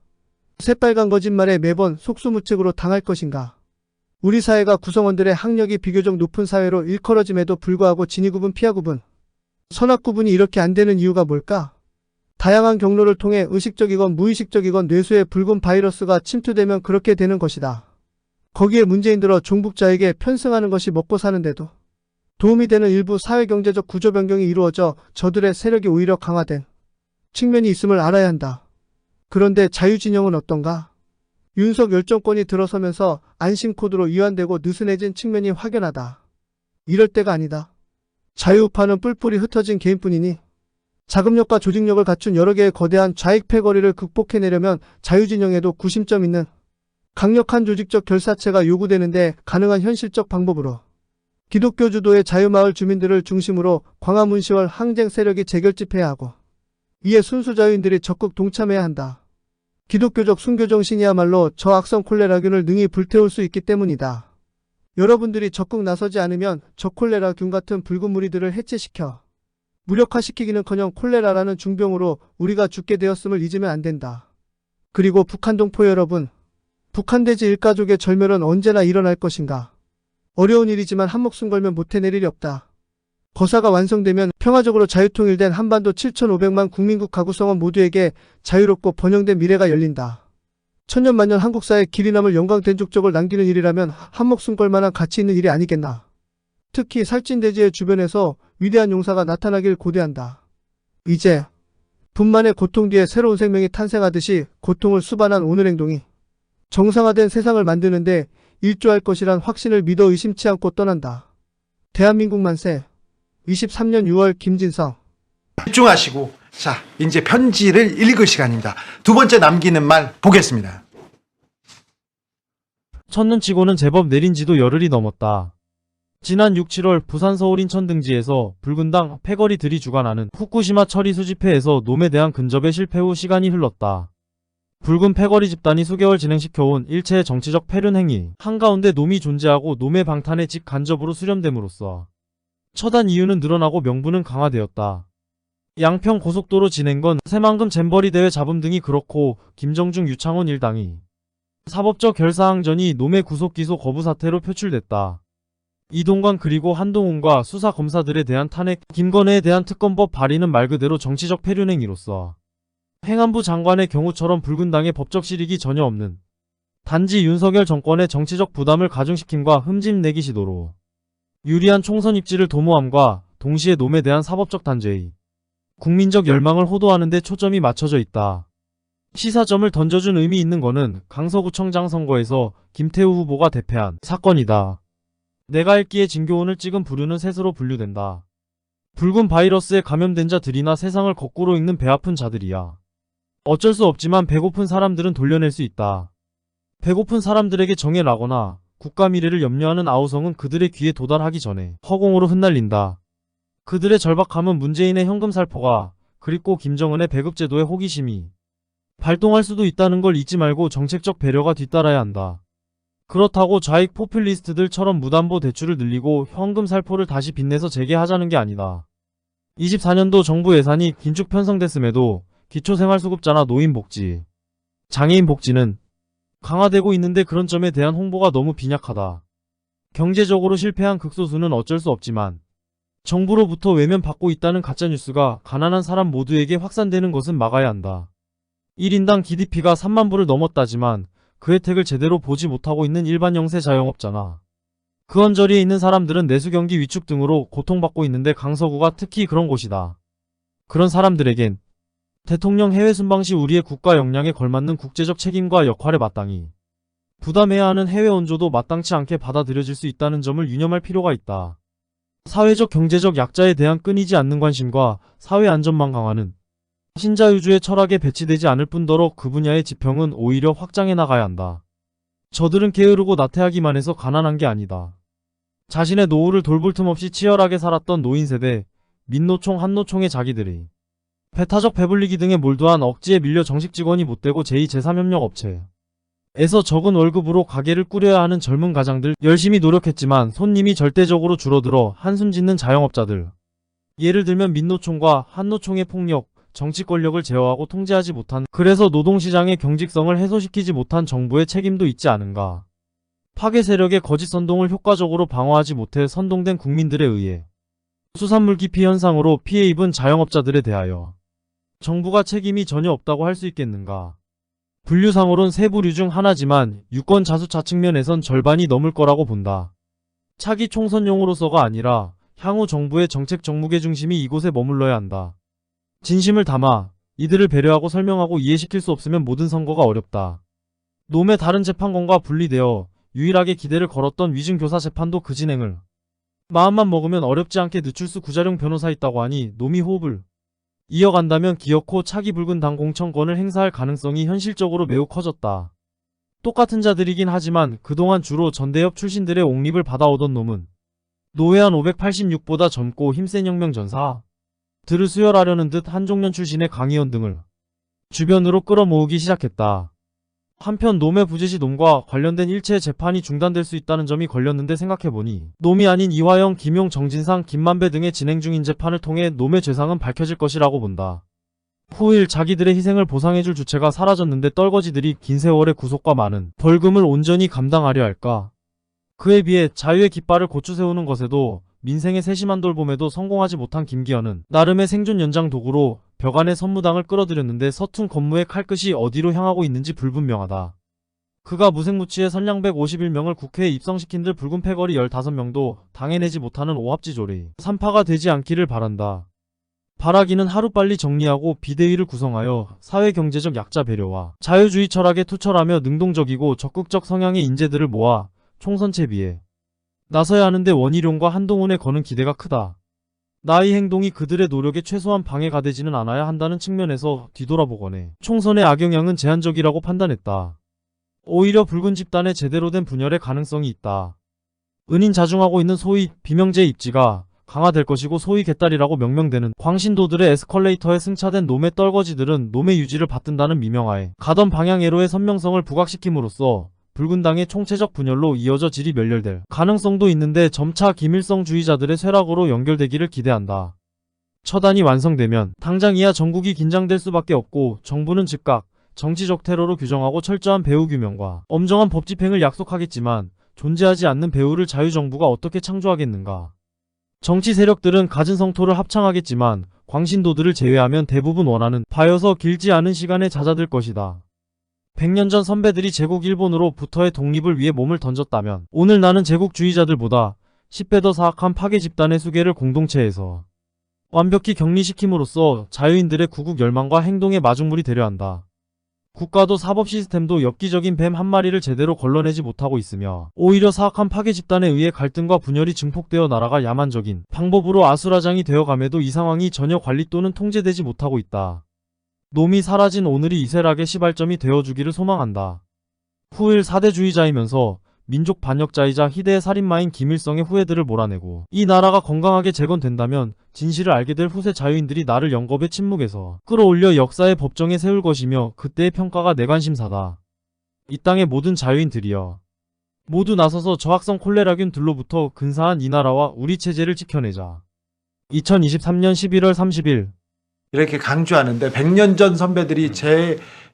새빨간 거짓말에 매번 속수무책으로 당할 것인가. 우리 사회가 구성원들의 학력이 비교적 높은 사회로 일컬어짐에도 불구하고 진위구분 피하구분, 선악구분이 이렇게 안 되는 이유가 뭘까? 다양한 경로를 통해 의식적이건 무의식적이건 뇌수에 붉은 바이러스가 침투되면 그렇게 되는 것이다. 거기에 문재인 들어 종북자에게 편승하는 것이 먹고 사는데도 도움이 되는 일부 사회경제적 구조 변경이 이루어져 저들의 세력이 오히려 강화된 측면이 있음을 알아야 한다. 그런데 자유진영은 어떤가? 윤석 열정권이 들어서면서 안심코드로 이완되고 느슨해진 측면이 확연하다. 이럴 때가 아니다. 자유우파는 뿔뿔이 흩어진 개인뿐이니 자금력과 조직력을 갖춘 여러 개의 거대한 좌익 패거리를 극복해내려면 자유진영에도 구심점 있는 강력한 조직적 결사체가 요구되는데 가능한 현실적 방법으로 기독교 주도의 자유마을 주민들을 중심으로 광화문시월 항쟁 세력이 재결집해야 하고 이에 순수자유인들이 적극 동참해야 한다. 기독교적 순교정신이야말로 저 악성 콜레라균을 능히 불태울 수 있기 때문이다. 여러분들이 적극 나서지 않으면 저 콜레라균 같은 붉은 무리들을 해체시켜 무력화시키기는커녕 콜레라라는 중병으로 우리가 죽게 되었음을 잊으면 안 된다. 그리고 북한 동포 여러분, 북한돼지 일가족의 절멸은 언제나 일어날 것인가. 어려운 일이지만 한목숨 걸면 못 해낼 일이 없다. 거사가 완성되면 평화적으로 자유통일된 한반도 7,500만 국민국 가구성원 모두에게 자유롭고 번영된 미래가 열린다. 천년만년 한국사에 길이 남을 영광된 족적을 남기는 일이라면 한목숨 걸 만한 가치 있는 일이 아니겠나. 특히 살찐돼지의 주변에서 위대한 용사가 나타나길 고대한다. 이제 분만의 고통 뒤에 새로운 생명이 탄생하듯이 고통을 수반한 오늘 행동이 정상화된 세상을 만드는데 일조할 것이란 확신을 믿어 의심치 않고 떠난다. 대한민국 만세. 23년 6월 김진성. 집중하시고 자 이제 편지를 읽을 시간입니다. 두 번째 남기는 말 보겠습니다. 첫눈치고는 제법 내린 지도 열흘이 넘었다. 지난 6, 7월 부산 서울 인천 등지에서 붉은당 패거리들이 주관하는 후쿠시마 처리 수집회에서 놈에 대한 근접에 실패 후 시간이 흘렀다. 붉은 패거리 집단이 수개월 진행시켜온 일체의 정치적 패륜 행위 한가운데 놈이 존재하고 놈의 방탄에 직간접으로 수렴됨으로써 처단 이유는 늘어나고 명분은 강화되었다. 양평 고속도로 진행건, 새만금 잼버리 대회 잡음 등이 그렇고 김정중 유창훈 일당이 사법적 결사항전이 놈의 구속기소 거부 사태로 표출됐다. 이동관 그리고 한동훈과 수사검사들에 대한 탄핵, 김건혜에 대한 특검법 발의는 말 그대로 정치적 패륜 행위로서 행안부 장관의 경우처럼 붉은 당의 법적 실익이 전혀 없는 단지 윤석열 정권의 정치적 부담을 가중시킴과 흠집내기 시도로 유리한 총선 입지를 도모함과 동시에 놈에 대한 사법적 단죄의 국민적 열망을 호도하는 데 초점이 맞춰져 있다. 시사점을 던져준 의미 있는 거는 강서구청장 선거에서 김태우 후보가 대패한 사건이다. 내가 읽기에 진교훈을 찍은 부류는 셋으로 분류된다. 붉은 바이러스에 감염된 자들이나 세상을 거꾸로 읽는 배 아픈 자들이야. 어쩔 수 없지만 배고픈 사람들은 돌려낼 수 있다. 배고픈 사람들에게 정해라거나 국가 미래를 염려하는 아우성은 그들의 귀에 도달하기 전에 허공으로 흩날린다. 그들의 절박함은 문재인의 현금 살포가 그립고 김정은의 배급제도의 호기심이 발동할 수도 있다는 걸 잊지 말고 정책적 배려가 뒤따라야 한다. 그렇다고 좌익 포퓰리스트들처럼 무담보 대출을 늘리고 현금 살포를 다시 빚내서 재개하자는 게 아니다. 24년도 정부 예산이 긴축 편성됐음에도 기초생활수급자나 노인복지, 장애인복지는 강화되고 있는데 그런 점에 대한 홍보가 너무 빈약하다. 경제적으로 실패한 극소수는 어쩔 수 없지만 정부로부터 외면받고 있다는 가짜뉴스가 가난한 사람 모두에게 확산되는 것은 막아야 한다. 1인당 GDP가 3만 불을 넘었다지만 그 혜택을 제대로 보지 못하고 있는 일반 영세 자영업자나 그 언저리에 있는 사람들은 내수경기 위축 등으로 고통받고 있는데 강서구가 특히 그런 곳이다. 그런 사람들에겐 대통령 해외 순방 시 우리의 국가 역량에 걸맞는 국제적 책임과 역할에 마땅히 부담해야 하는 해외 원조도 마땅치 않게 받아들여질 수 있다는 점을 유념할 필요가 있다. 사회적 경제적 약자에 대한 끊이지 않는 관심과 사회 안전망 강화는 신자유주의 철학에 배치되지 않을 뿐더러 그 분야의 지평은 오히려 확장해 나가야 한다. 저들은 게으르고 나태하기만 해서 가난한 게 아니다. 자신의 노후를 돌볼 틈 없이 치열하게 살았던 노인세대, 민노총, 한노총의 자기들이 배타적 배불리기 등에 몰두한 억지에 밀려 정식 직원이 못되고 제2, 제3협력 업체에서 적은 월급으로 가게를 꾸려야 하는 젊은 가장들, 열심히 노력했지만 손님이 절대적으로 줄어들어 한숨 짓는 자영업자들. 예를 들면 민노총과 한노총의 폭력, 정치 권력을 제어하고 통제하지 못한, 그래서 노동시장의 경직성을 해소시키지 못한 정부의 책임도 있지 않은가. 파괴 세력의 거짓 선동을 효과적으로 방어하지 못해 선동된 국민들에 의해 수산물 기피 현상으로 피해 입은 자영업자들에 대하여 정부가 책임이 전혀 없다고 할 수 있겠는가. 분류상으론 세 부류 중 하나지만 유권 자수자 측면에선 절반이 넘을 거라고 본다. 차기 총선용으로서가 아니라 향후 정부의 정책 정무계 중심이 이곳에 머물러야 한다. 진심을 담아 이들을 배려하고 설명하고 이해시킬 수 없으면 모든 선거가 어렵다. 놈의 다른 재판권과 분리되어 유일하게 기대를 걸었던 위증교사 재판도 그 진행을 마음만 먹으면 어렵지 않게 늦출수 구자룡 변호사 있다고 하니 놈이 호흡을 이어간다면 기어코 차기 붉은 당 공천권을 행사할 가능성이 현실적으로 매우 커졌다. 똑같은 자들이긴 하지만 그동안 주로 전대협 출신들의 옹립을 받아오던 놈은 노회한 586보다 젊고 힘센 혁명전사 들을 수혈하려는 듯 한종련 출신의 강의원 등을 주변으로 끌어모으기 시작했다. 한편 놈의 부재시 놈과 관련된 일체의 재판이 중단될 수 있다는 점이 걸렸는데 생각해보니 놈이 아닌 이화영, 김용, 정진상, 김만배 등의 진행 중인 재판을 통해 놈의 죄상은 밝혀질 것이라고 본다. 후일 자기들의 희생을 보상해줄 주체가 사라졌는데 떨거지들이 긴 세월의 구속과 많은 벌금을 온전히 감당하려 할까? 그에 비해 자유의 깃발을 고추 세우는 것에도 민생의 세심한 돌봄에도 성공하지 못한 김기현은 나름의 생존 연장 도구로 벽안에 선무당을 끌어들였는데 서툰 건무의 칼끝이 어디로 향하고 있는지 불분명하다. 그가 무색무취의 선량 151명을 국회에 입성시킨 들 붉은 패거리 15명도 당해내지 못하는 오합지졸이 산파가 되지 않기를 바란다. 바라기는 하루빨리 정리하고 비대위를 구성하여 사회경제적 약자 배려와 자유주의 철학에 투철하며 능동적이고 적극적 성향의 인재들을 모아 총선 채비에 나서야 하는데 원희룡과 한동훈에 거는 기대가 크다. 나의 행동이 그들의 노력에 최소한 방해가 되지는 않아야 한다는 측면에서 뒤돌아보거네 총선의 악영향은 제한적이라고 판단했다. 오히려 붉은 집단의 제대로 된 분열의 가능성이 있다. 은인자중하고 있는 소위 비명제 입지가 강화될 것이고 소위 개딸이라고 명명되는 광신도들의 에스컬레이터에 승차된 놈의 떨거지들은 놈의 유지를 받든다는 미명하에 가던 방향애로의 선명성을 부각시킴으로써 붉은 당의 총체적 분열로 이어져 질이 멸렬될 가능성도 있는데 점차 김일성주의자들의 쇠락으로 연결되기를 기대한다. 처단이 완성되면 당장이야 전국이 긴장될 수밖에 없고 정부는 즉각 정치적 테러로 규정하고 철저한 배후 규명과 엄정한 법 집행을 약속하겠지만 존재하지 않는 배후를 자유정부가 어떻게 창조하겠는가. 정치 세력들은 갖은 성토를 합창하겠지만 광신도들을 제외하면 대부분 원하는 바여서 길지 않은 시간에 잦아들 것이다. 100년 전 선배들이 제국 일본으로부터의 독립을 위해 몸을 던졌다면 오늘 나는 제국주의자들보다 10배 더 사악한 파괴 집단의 수괴를 공동체에서 완벽히 격리시킴으로써 자유인들의 구국 열망과 행동의 마중물이 되려 한다. 국가도 사법 시스템도 엽기적인 뱀 한 마리를 제대로 걸러내지 못하고 있으며 오히려 사악한 파괴 집단에 의해 갈등과 분열이 증폭되어 나라가 야만적인 방법으로 아수라장이 되어감에도 이 상황이 전혀 관리 또는 통제되지 못하고 있다. 놈이 사라진 오늘이 이세락의 시발점이 되어주기를 소망한다. 후일 4대주의자이면서 민족 반역자이자 희대의 살인마인 김일성의 후예들을 몰아내고 이 나라가 건강하게 재건된다면 진실을 알게 될 후세 자유인들이 나를 영겁의 침묵에서 끌어올려 역사의 법정에 세울 것이며 그때의 평가가 내 관심사다. 이 땅의 모든 자유인들이여 모두 나서서 저학성 콜레라균들로부터 근사한 이 나라와 우리 체제를 지켜내자. 2023년 11월 30일 이렇게 강조하는데 100년 전 선배들이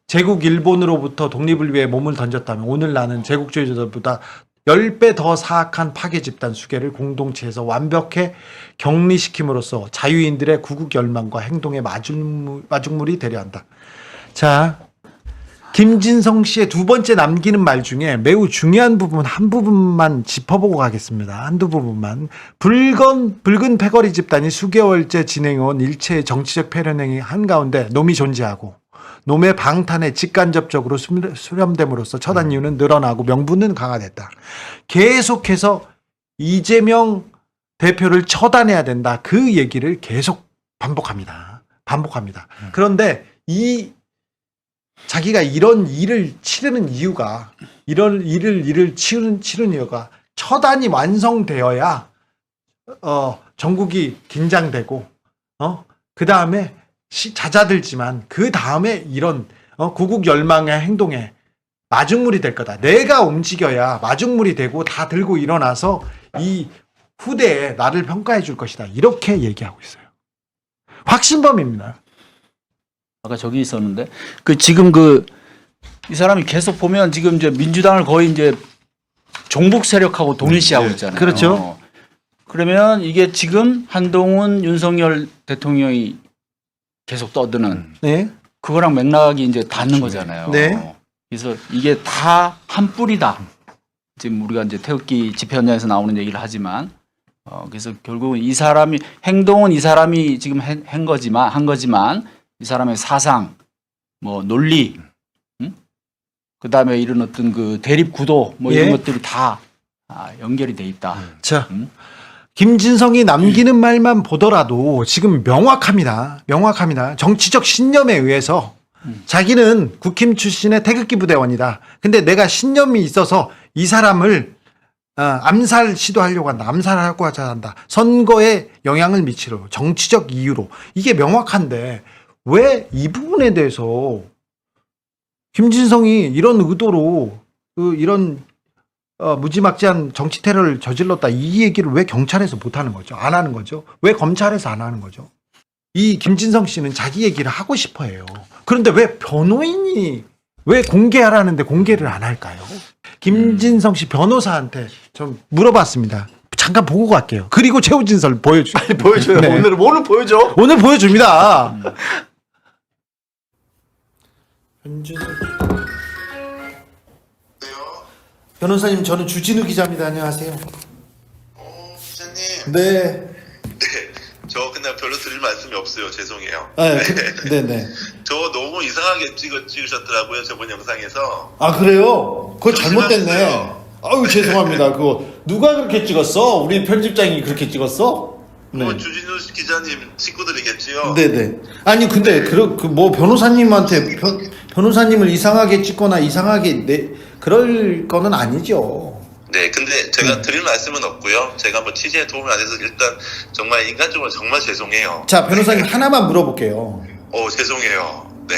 제국 일본으로부터 독립을 위해 몸을 던졌다면 오늘 나는 제국주의자들보다 10배 더 사악한 파괴 집단 수괴를 공동체에서 완벽히 격리시킴으로써 자유인들의 구국 열망과 행동의 마중물이 되려 한다. 자, 김진성 씨의 두 번째 남기는 말 중에 매우 중요한 부분 한 부분만 짚어보고 가겠습니다. 한두 부분만. 붉은 패거리 집단이 수개월째 진행해온 일체의 정치적 패륜행위 한가운데 놈이 존재하고 놈의 방탄에 직간접적으로 수렴됨으로써 처단 이유는 늘어나고 명분은 강화됐다. 계속해서 이재명 대표를 처단해야 된다. 그 얘기를 계속 반복합니다. 그런데 자기가 이런 일을 치르는 이유가 치르는 이유가 처단이 완성되어야 전국이 긴장되고 그 다음에 잦아들지만 그 다음에 이런 구국 열망의 행동에 마중물이 될 거다. 내가 움직여야 마중물이 되고 다 들고 일어나서 이 후대에 나를 평가해 줄 것이다. 이렇게 얘기하고 있어요. 확신범입니다. 아까 저기 있었는데 지금 이 사람이 계속 보면 지금 이제 민주당을 거의 이제 종북 세력하고 동일시하고 있잖아요. 그렇죠. 그러면 이게 지금 한동훈, 윤석열 대통령이 계속 떠드는 네. 그거랑 맥락이 이제 닿는 거잖아요. 네. 그래서 이게 다 한 뿌리다. 지금 우리가 이제 태극기 집회 현장에서 나오는 얘기를 하지만 그래서 결국은 이 사람이 행동은 이 사람이 지금 한 거지만 이 사람의 사상, 뭐 논리, 그 다음에 이런 어떤 그 대립 구도 뭐 이런 것들이 다 연결이 돼 있다. 자, 김진성이 남기는 말만 보더라도 지금 명확합니다. 정치적 신념에 의해서 자기는 국힘 출신의 태극기 부대원이다. 근데 내가 신념이 있어서 이 사람을 암살 시도하려고 한다. 암살하고 하자 한다. 선거에 영향을 미치려 정치적 이유로. 이게 명확한데 왜 이 부분에 대해서 김진성이 이런 의도로 이런 무지막지한 정치 테러를 저질렀다. 이 얘기를 왜 경찰에서 못 하는 거죠? 안 하는 거죠? 왜 검찰에서 안 하는 거죠? 이 김진성 씨는 자기 얘기를 하고 싶어 해요. 그런데 왜 변호인이 왜 공개하라는데 공개를 안 할까요? 김진성 씨 변호사한테 좀 물어봤습니다. 잠깐 보고 갈게요. 그리고 최후 진설 보여줘요. 네. 오늘 보여줘. 오늘 보여줍니다. 변호사님, 저는 주진우 기자입니다. 안녕하세요. 기자님. 네. 저 그냥 별로 드릴 말씀이 없어요. 죄송해요. 네네. 저 너무 이상하게 찍으셨더라고요. 저번 영상에서. 아, 그래요? 그거 잘못됐네. 조심하셨어요. 아유, 죄송합니다. 그거 누가 그렇게 찍었어? 우리 편집장이 그렇게 찍었어? 네. 주진우 기자님 식구들이겠지요. 네네. 아니, 근데 뭐 변호사님한테 변호사님을 이상하게 찍거나 이상하게 그럴 거는 아니죠. 네, 근데 제가 드릴 말씀은 없고요. 제가 뭐 취재에 도움을 안 해서 일단 정말 인간적으로 정말 죄송해요. 자, 변호사님 하나만 물어볼게요. 죄송해요. 네.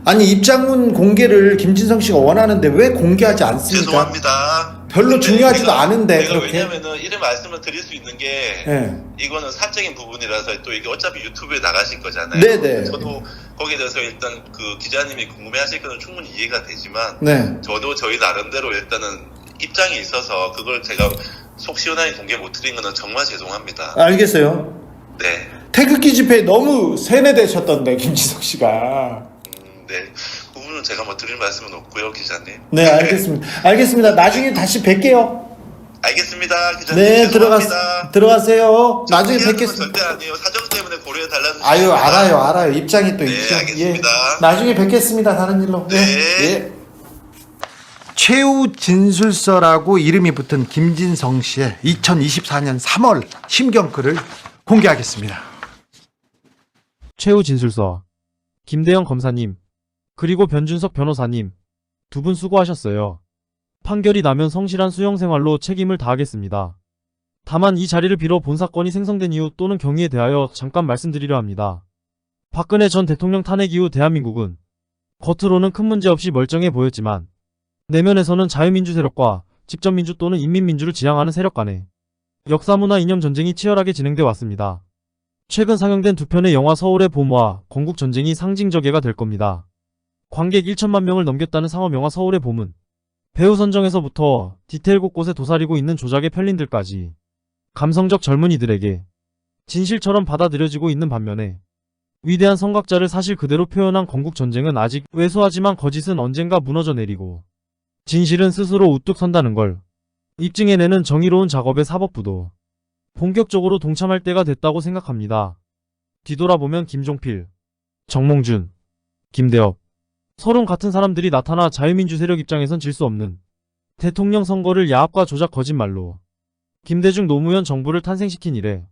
아니, 입장문 공개를 김진성 씨가 원하는데 왜 공개하지 않습니까? 죄송합니다. 별로 중요하지도 않은데 제가 그렇게. 왜냐면은 이런 말씀을 드릴 수 있는 게 이거는 사적인 부분이라서 또 이게 어차피 유튜브에 나가실 거잖아요. 네네. 저도 거기에 대해서 일단 그 기자님이 궁금해하실 거는 충분히 이해가 되지만 저도 저희 나름대로 일단은 입장이 있어서 그걸 제가 속 시원하게 공개 못 드린 거는 정말 죄송합니다. 알겠어요. 네. 태극기 집회에 너무 세뇌되셨던데 김진석 씨가. 네. 그 부분은 제가 뭐 드릴 말씀은 없고요, 기자님. 네, 알겠습니다. 나중에 다시 뵐게요. 알겠습니다, 기자님. 네, 죄송합니다. 들어가세요. 나중에 뵙겠습니다. 절대 아니에요. 사정 때문에 고려해 달라는. 아유, 알아요. 입장이 또 있죠. 알겠습니다. 나중에 뵙겠습니다. 다른 일로. 네. 최후 진술서라고 이름이 붙은 김진성 씨의 2024년 3월 심경글을 공개하겠습니다. 최후 진술서. 김대영 검사님, 그리고 변준석 변호사님, 두 분 수고하셨어요. 판결이 나면 성실한 수용 생활로 책임을 다하겠습니다. 다만 이 자리를 빌어 본 사건이 생성된 이유 또는 경위에 대하여 잠깐 말씀드리려 합니다. 박근혜 전 대통령 탄핵 이후 대한민국은 겉으로는 큰 문제 없이 멀쩡해 보였지만 내면에서는 자유민주 세력과 집권민주 또는 인민민주를 지향하는 세력 간의 역사문화 이념 전쟁이 치열하게 진행돼 왔습니다. 최근 상영된 두 편의 영화 서울의 봄과 건국 전쟁이 상징적예가 될 겁니다. 관객 1천만 명을 넘겼다는 상업 영화 서울의 봄은 배우 선정에서부터 디테일 곳곳에 도사리고 있는 조작의 편린들까지 감성적 젊은이들에게 진실처럼 받아들여지고 있는 반면에 위대한 선각자를 사실 그대로 표현한 건국 전쟁은 아직 왜소하지만 거짓은 언젠가 무너져 내리고 진실은 스스로 우뚝 선다는 걸 입증해내는 정의로운 작업에 사법부도 본격적으로 동참할 때가 됐다고 생각합니다. 뒤돌아보면 김종필, 정몽준, 김대엽, 서론 같은 사람들이 나타나 자유민주 세력 입장에선 질 수 없는 대통령 선거를 야합과 조작 거짓말로 김대중 노무현 정부를 탄생시킨 이래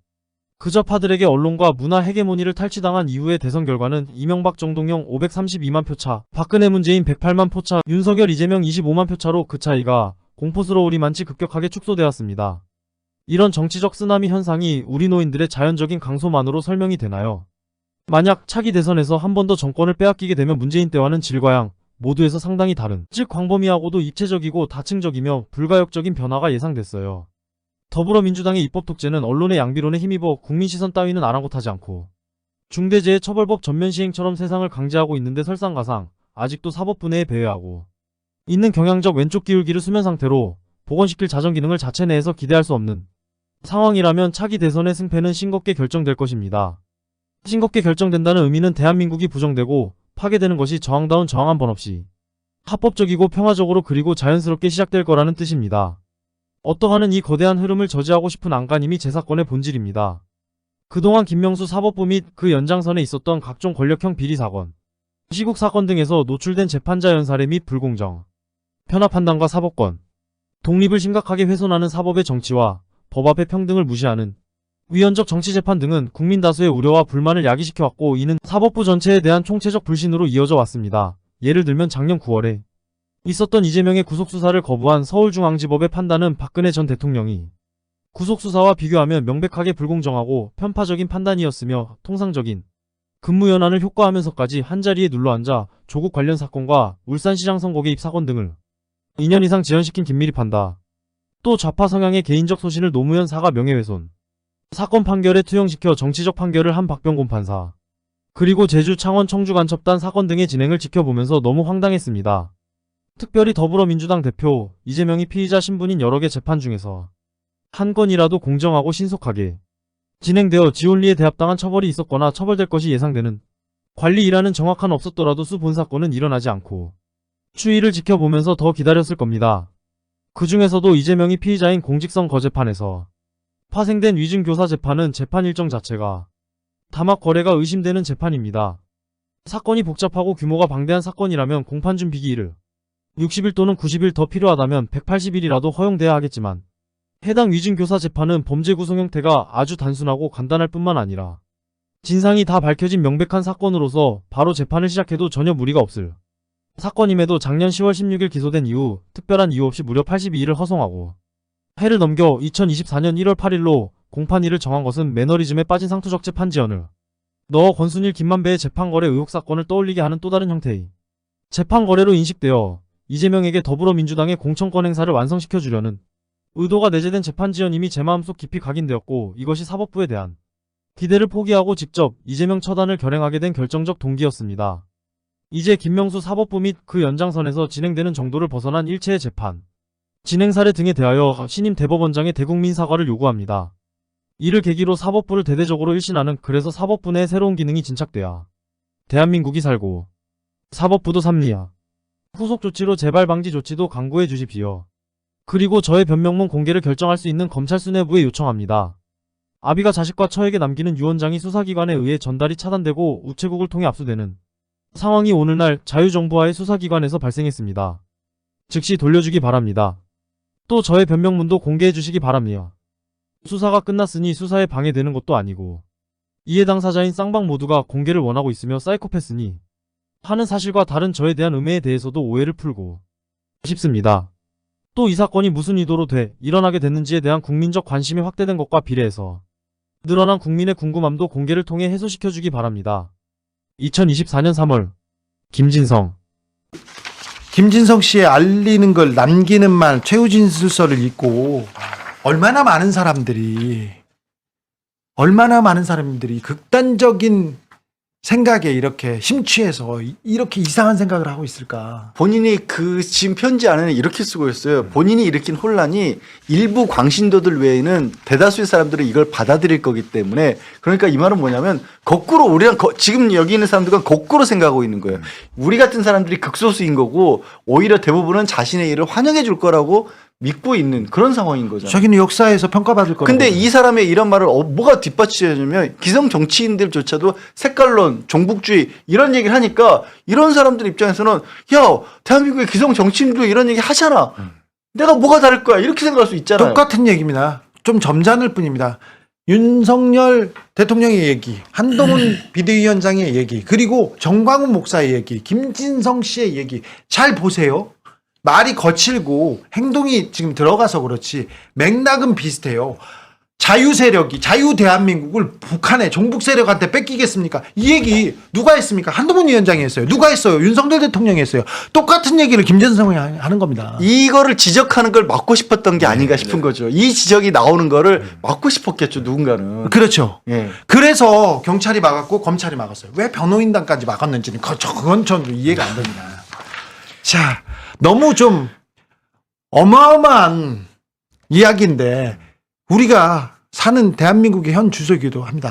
그저파들에게 언론과 문화 헤게모니를 탈취당한 이후의 대선 결과는 이명박 정동영 532만 표차, 박근혜 문재인 108만 표차, 윤석열 이재명 25만 표차로 그 차이가 공포스러우리만치 급격하게 축소되었습니다. 이런 정치적 쓰나미 현상이 우리 노인들의 자연적인 강소만으로 설명이 되나요? 만약 차기 대선에서 한 번 더 정권을 빼앗기게 되면 문재인 때와는 질과 양 모두에서 상당히 다른, 즉 광범위하고도 입체적이고 다층적이며 불가역적인 변화가 예상됐어요. 더불어민주당의 입법 독재는 언론의 양비론에 힘입어 국민 시선 따위는 아랑곳하지 않고 중대재해처벌법 전면 시행처럼 세상을 강제하고 있는데 설상가상 아직도 사법부 내에 배회하고 있는 경향적 왼쪽 기울기를 수면 상태로 복원시킬 자정 기능을 자체 내에서 기대할 수 없는 상황이라면 차기 대선의 승패는 싱겁게 결정될 것입니다. 싱겁게 결정된다는 의미는 대한민국이 부정되고 파괴되는 것이 저항다운 저항 한 번 없이 합법적이고 평화적으로 그리고 자연스럽게 시작될 거라는 뜻입니다. 어떠하는 이 거대한 흐름을 저지하고 싶은 안간힘이 제 사건의 본질입니다. 그동안 김명수 사법부 및 그 연장선에 있었던 각종 권력형 비리 사건, 시국 사건 등에서 노출된 재판자 연사례 및 불공정, 편하 판단과 사법권, 독립을 심각하게 훼손하는 사법의 정치와 법 앞의 평등을 무시하는 위헌적 정치재판 등은 국민 다수의 우려와 불만을 야기시켜왔고 이는 사법부 전체에 대한 총체적 불신으로 이어져 왔습니다. 예를 들면 작년 9월에 있었던 이재명의 구속수사를 거부한 서울중앙지법의 판단은 박근혜 전 대통령이 구속수사와 비교하면 명백하게 불공정하고 편파적인 판단이었으며 통상적인 근무연한을 효과하면서까지 한자리에 눌러앉아 조국 관련 사건과 울산시장 선거 개입 사건 등을 2년 이상 지연시킨 김미리 판다. 또 좌파 성향의 개인적 소신을 노무현 사가 명예훼손 사건 판결에 투영시켜 정치적 판결을 한 박병곤 판사, 그리고 제주 창원 청주 간첩단 사건 등의 진행을 지켜보면서 너무 황당했습니다. 특별히 더불어민주당 대표 이재명이 피의자 신분인 여러 개 재판 중에서 한 건이라도 공정하고 신속하게 진행되어 지온리에 대합당한 처벌이 있었거나 처벌될 것이 예상되는 관리 일환은 정확한 없었더라도 수 본 사건은 일어나지 않고 추이를 지켜보면서 더 기다렸을 겁니다. 그 중에서도 이재명이 피의자인 공직선거 재판에서 파생된 위증교사 재판은 재판 일정 자체가 담합 거래가 의심되는 재판입니다. 사건이 복잡하고 규모가 방대한 사건이라면 공판 준비기일을 60일 또는 90일 더 필요하다면 180일이라도 허용돼야 하겠지만 해당 위증교사 재판은 범죄 구성 형태가 아주 단순하고 간단할 뿐만 아니라 진상이 다 밝혀진 명백한 사건으로서 바로 재판을 시작해도 전혀 무리가 없을 사건임에도 작년 10월 16일 기소된 이후 특별한 이유 없이 무려 82일을 허송하고 해를 넘겨 2024년 1월 8일로 공판일을 정한 것은 매너리즘에 빠진 상투적 재판지연을 넣어 권순일 김만배의 재판거래 의혹 사건을 떠올리게 하는 또 다른 형태의 재판거래로 인식되어 이재명에게 더불어민주당의 공천권 행사를 완성시켜주려는 의도가 내재된 재판지연임이 제 마음속 깊이 각인되었고 이것이 사법부에 대한 기대를 포기하고 직접 이재명 처단을 결행하게 된 결정적 동기였습니다. 이제 김명수 사법부 및 그 연장선에서 진행되는 정도를 벗어난 일체의 재판, 진행 사례 등에 대하여 신임 대법원장의 대국민 사과를 요구합니다. 이를 계기로 사법부를 대대적으로 일신하는 그래서 사법부 내 새로운 기능이 진착돼야 대한민국이 살고 사법부도 삽니다. 후속 조치로 재발 방지 조치도 강구해 주십시오. 그리고 저의 변명문 공개를 결정할 수 있는 검찰 수뇌부에 요청합니다. 아비가 자식과 처에게 남기는 유언장이 수사기관에 의해 전달이 차단되고 우체국을 통해 압수되는 상황이 오늘날 자유정부와의 수사기관에서 발생했습니다. 즉시 돌려주기 바랍니다. 또 저의 변명문도 공개해 주시기 바랍니다. 수사가 끝났으니 수사에 방해되는 것도 아니고 이해 당사자인 쌍방 모두가 공개를 원하고 있으며 사이코패스니 하는 사실과 다른 저에 대한 음해에 대해서도 오해를 풀고 싶습니다. 또 이 사건이 무슨 의도로 일어나게 됐는지에 대한 국민적 관심이 확대된 것과 비례해서 늘어난 국민의 궁금함도 공개를 통해 해소시켜주기 바랍니다. 2024년 3월 김진성 씨의 알리는 걸 남기는 말 최후진술서를 읽고 얼마나 많은 사람들이 극단적인 생각에 이렇게 심취해서 이렇게 이상한 생각을 하고 있을까. 본인이 그 지금 편지 안에는 이렇게 쓰고 있어요. 본인이 일으킨 혼란이 일부 광신도들 외에는 대다수의 사람들은 이걸 받아들일 거기 때문에, 그러니까 이 말은 뭐냐면 거꾸로 우리랑 지금 여기 있는 사람들과 거꾸로 생각하고 있는 거예요. 우리 같은 사람들이 극소수인 거고 오히려 대부분은 자신의 일을 환영해 줄 거라고 믿고 있는 그런 상황인 거잖아요. 자기는 역사에서 평가받을 거라고. 근데 이 사람의 이런 말을 뭐가 뒷받치냐면 기성 정치인들조차도 색깔론, 종북주의 이런 얘기를 하니까 이런 사람들 입장에서는 야, 대한민국의 기성 정치인도 이런 얘기 하잖아. 내가 뭐가 다를 거야. 이렇게 생각할 수 있잖아요. 똑같은 얘기입니다. 좀 점잖을 뿐입니다. 윤석열 대통령의 얘기, 한동훈 비대위원장의 얘기, 그리고 정광훈 목사의 얘기, 김진성 씨의 얘기 잘 보세요. 말이 거칠고 행동이 지금 들어가서 그렇지 맥락은 비슷해요. 자유 세력이 자유 대한민국을 북한의 종북 세력한테 뺏기겠습니까? 이 얘기 누가 했습니까? 한동훈 위원장이 했어요. 누가 했어요? 윤석열 대통령이 했어요. 똑같은 얘기를 김진성이 하는 겁니다. 이거를 지적하는 걸 막고 싶었던 게 아닌가 싶은 거죠. 이 지적이 나오는 거를 막고 싶었겠죠, 누군가는. 그렇죠. 예. 그래서 경찰이 막았고 검찰이 막았어요. 왜 변호인단까지 막았는지는 그건 전 이해가 안 됩니다. 자, 너무 좀 어마어마한 이야기인데 우리가 사는 대한민국의 현 주소이기도 합니다.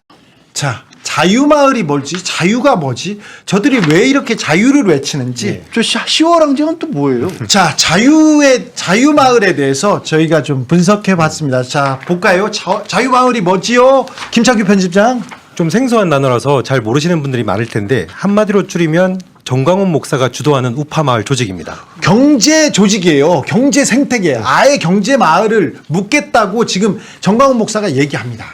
자, 자유마을이 뭘지, 자유가 뭐지, 저들이 왜 이렇게 자유를 외치는지. 저 시월항쟁은 또 뭐예요? 자, 자유마을에 대해서 저희가 좀 분석해 봤습니다. 자, 볼까요? 자유마을이 뭐지요? 김창규 편집장. 좀 생소한 단어라서 잘 모르시는 분들이 많을 텐데 한마디로 줄이면 정광훈 목사가 주도하는 우파 마을 조직입니다. 경제 조직이에요. 경제 생태계. 아예 경제 마을을 묶겠다고 지금 정광훈 목사가 얘기합니다.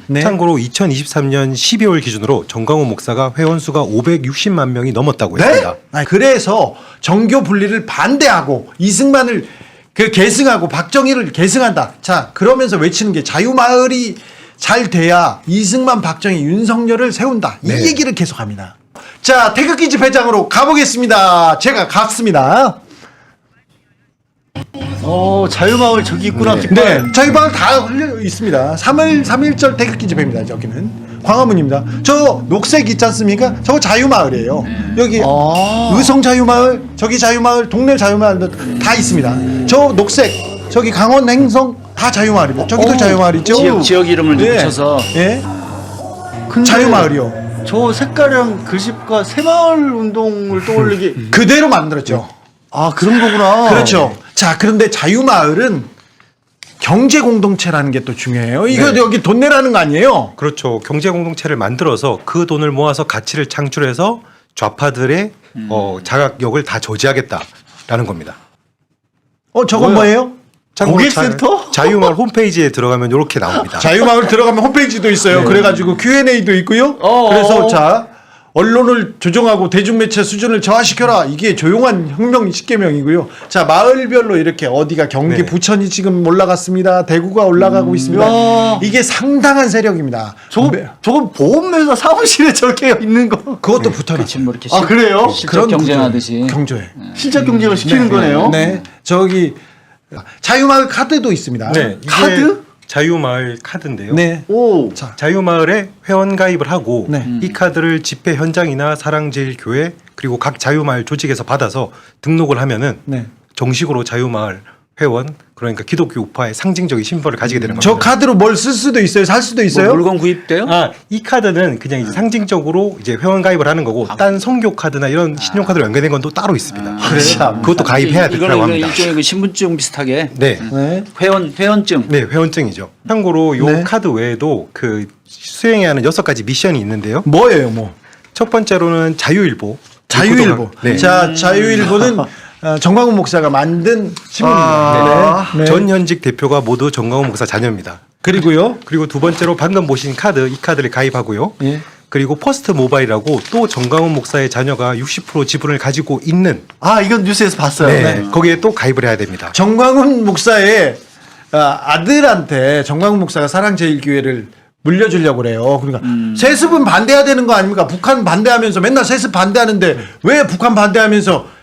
네. 참고로 2023년 12월 기준으로 정광훈 목사가 회원 수가 560만 명이 넘었다고 했습니다. 그래서 정교 분리를 반대하고 이승만을 계승하고 박정희를 계승한다. 자, 그러면서 외치는 게 자유마을이 잘 돼야 이승만, 박정희, 윤석열을 세운다. 이 얘기를 계속합니다. 자, 태극기 집회장으로 가보겠습니다. 제가 갔습니다. 자유마을 저기 있구나. 네, 자유마을 다 흘려 있습니다. 3.1절 태극기 집회입니다. 저기는 광화문입니다. 저 녹색 있지 않습니까? 저거 자유마을이에요. 여기 의성 자유마을, 저기 자유마을, 동네 자유마을도 다 있습니다. 저 녹색, 저기 강원 행성 다 자유마을입니다. 저기도 자유마을이죠. 지역 이름을 붙여서. 예. 자유마을이요. 저 색깔이랑 글씨가 새마을 운동을 떠올리게 그대로 만들었죠. 아, 그런 거구나. 그렇죠. 자, 그런데 자유마을은 경제 공동체라는 게 또 중요해요. 이거 여기 돈 내라는 거 아니에요? 그렇죠. 경제 공동체를 만들어서 그 돈을 모아서 가치를 창출해서 좌파들의 자각력을 다 저지하겠다라는 겁니다. 저건 뭐예요? 고객센터? 자유마을 홈페이지에 들어가면 이렇게 나옵니다. 자유마을 들어가면 홈페이지도 있어요. 그래가지고 Q&A도 있고요. 그래서 자, 언론을 조정하고 대중매체 수준을 저하시켜라. 이게 조용한 혁명 10개명이고요. 자, 마을별로 이렇게 어디가 경기 부천이 지금 올라갔습니다. 대구가 올라가고 있습니다. 이게 상당한 세력입니다. 저건 보험회사 사무실에 저렇게 있는 거. 그것도 붙어라. 뭐 이렇게 그래요? 실적 경쟁하듯이. 경조해. 실적 경쟁을 시키는 거네요. 네. 저기 자유마을 카드도 있습니다. 네. 카드? 자유마을 카드인데요. 네. 자유마을에 회원 가입을 하고 이 카드를 집회 현장이나 사랑제일교회 그리고 각 자유마을 조직에서 받아서 등록을 하면은 정식으로 자유마을 회원, 그러니까 기독교 우파의 상징적인 신분을 가지게 되는 겁니다. 저 카드로 뭘 쓸 수도 있어요, 살 수도 있어요. 물건 구입돼요? 이 카드는 그냥 이제 상징적으로 이제 회원 가입을 하는 거고, 딴 선교 카드나 이런 신용카드로 연결된 건 또 따로 있습니다. 그것도 가입해야 되라고 합니다. 일종의 그 신분증 비슷하게. 네. 회원증. 네, 회원증이죠. 참고로 요 카드 외에도 그 수행해야 하는 6가지 미션이 있는데요. 뭐예요, 뭐? 첫 번째로는 자유일보. 자유일보. 자, 자유일보는 정광훈 목사가 만든 신문입니다. 전 현직 대표가 모두 정광훈 목사 자녀입니다. 그리고요. 그리고 두 번째로 방금 보신 카드, 이 카드를 가입하고요. 그리고 퍼스트 모바일이라고 또 정광훈 목사의 자녀가 60% 지분을 가지고 있는. 이건 뉴스에서 봤어요. 네. 거기에 또 가입을 해야 됩니다. 정광훈 목사의 아들한테 정광훈 목사가 사랑제일교회를 물려주려고 그래요. 그러니까 세습은 반대해야 되는 거 아닙니까? 북한 반대하면서 맨날 세습 반대하는데 왜 북한 반대하면서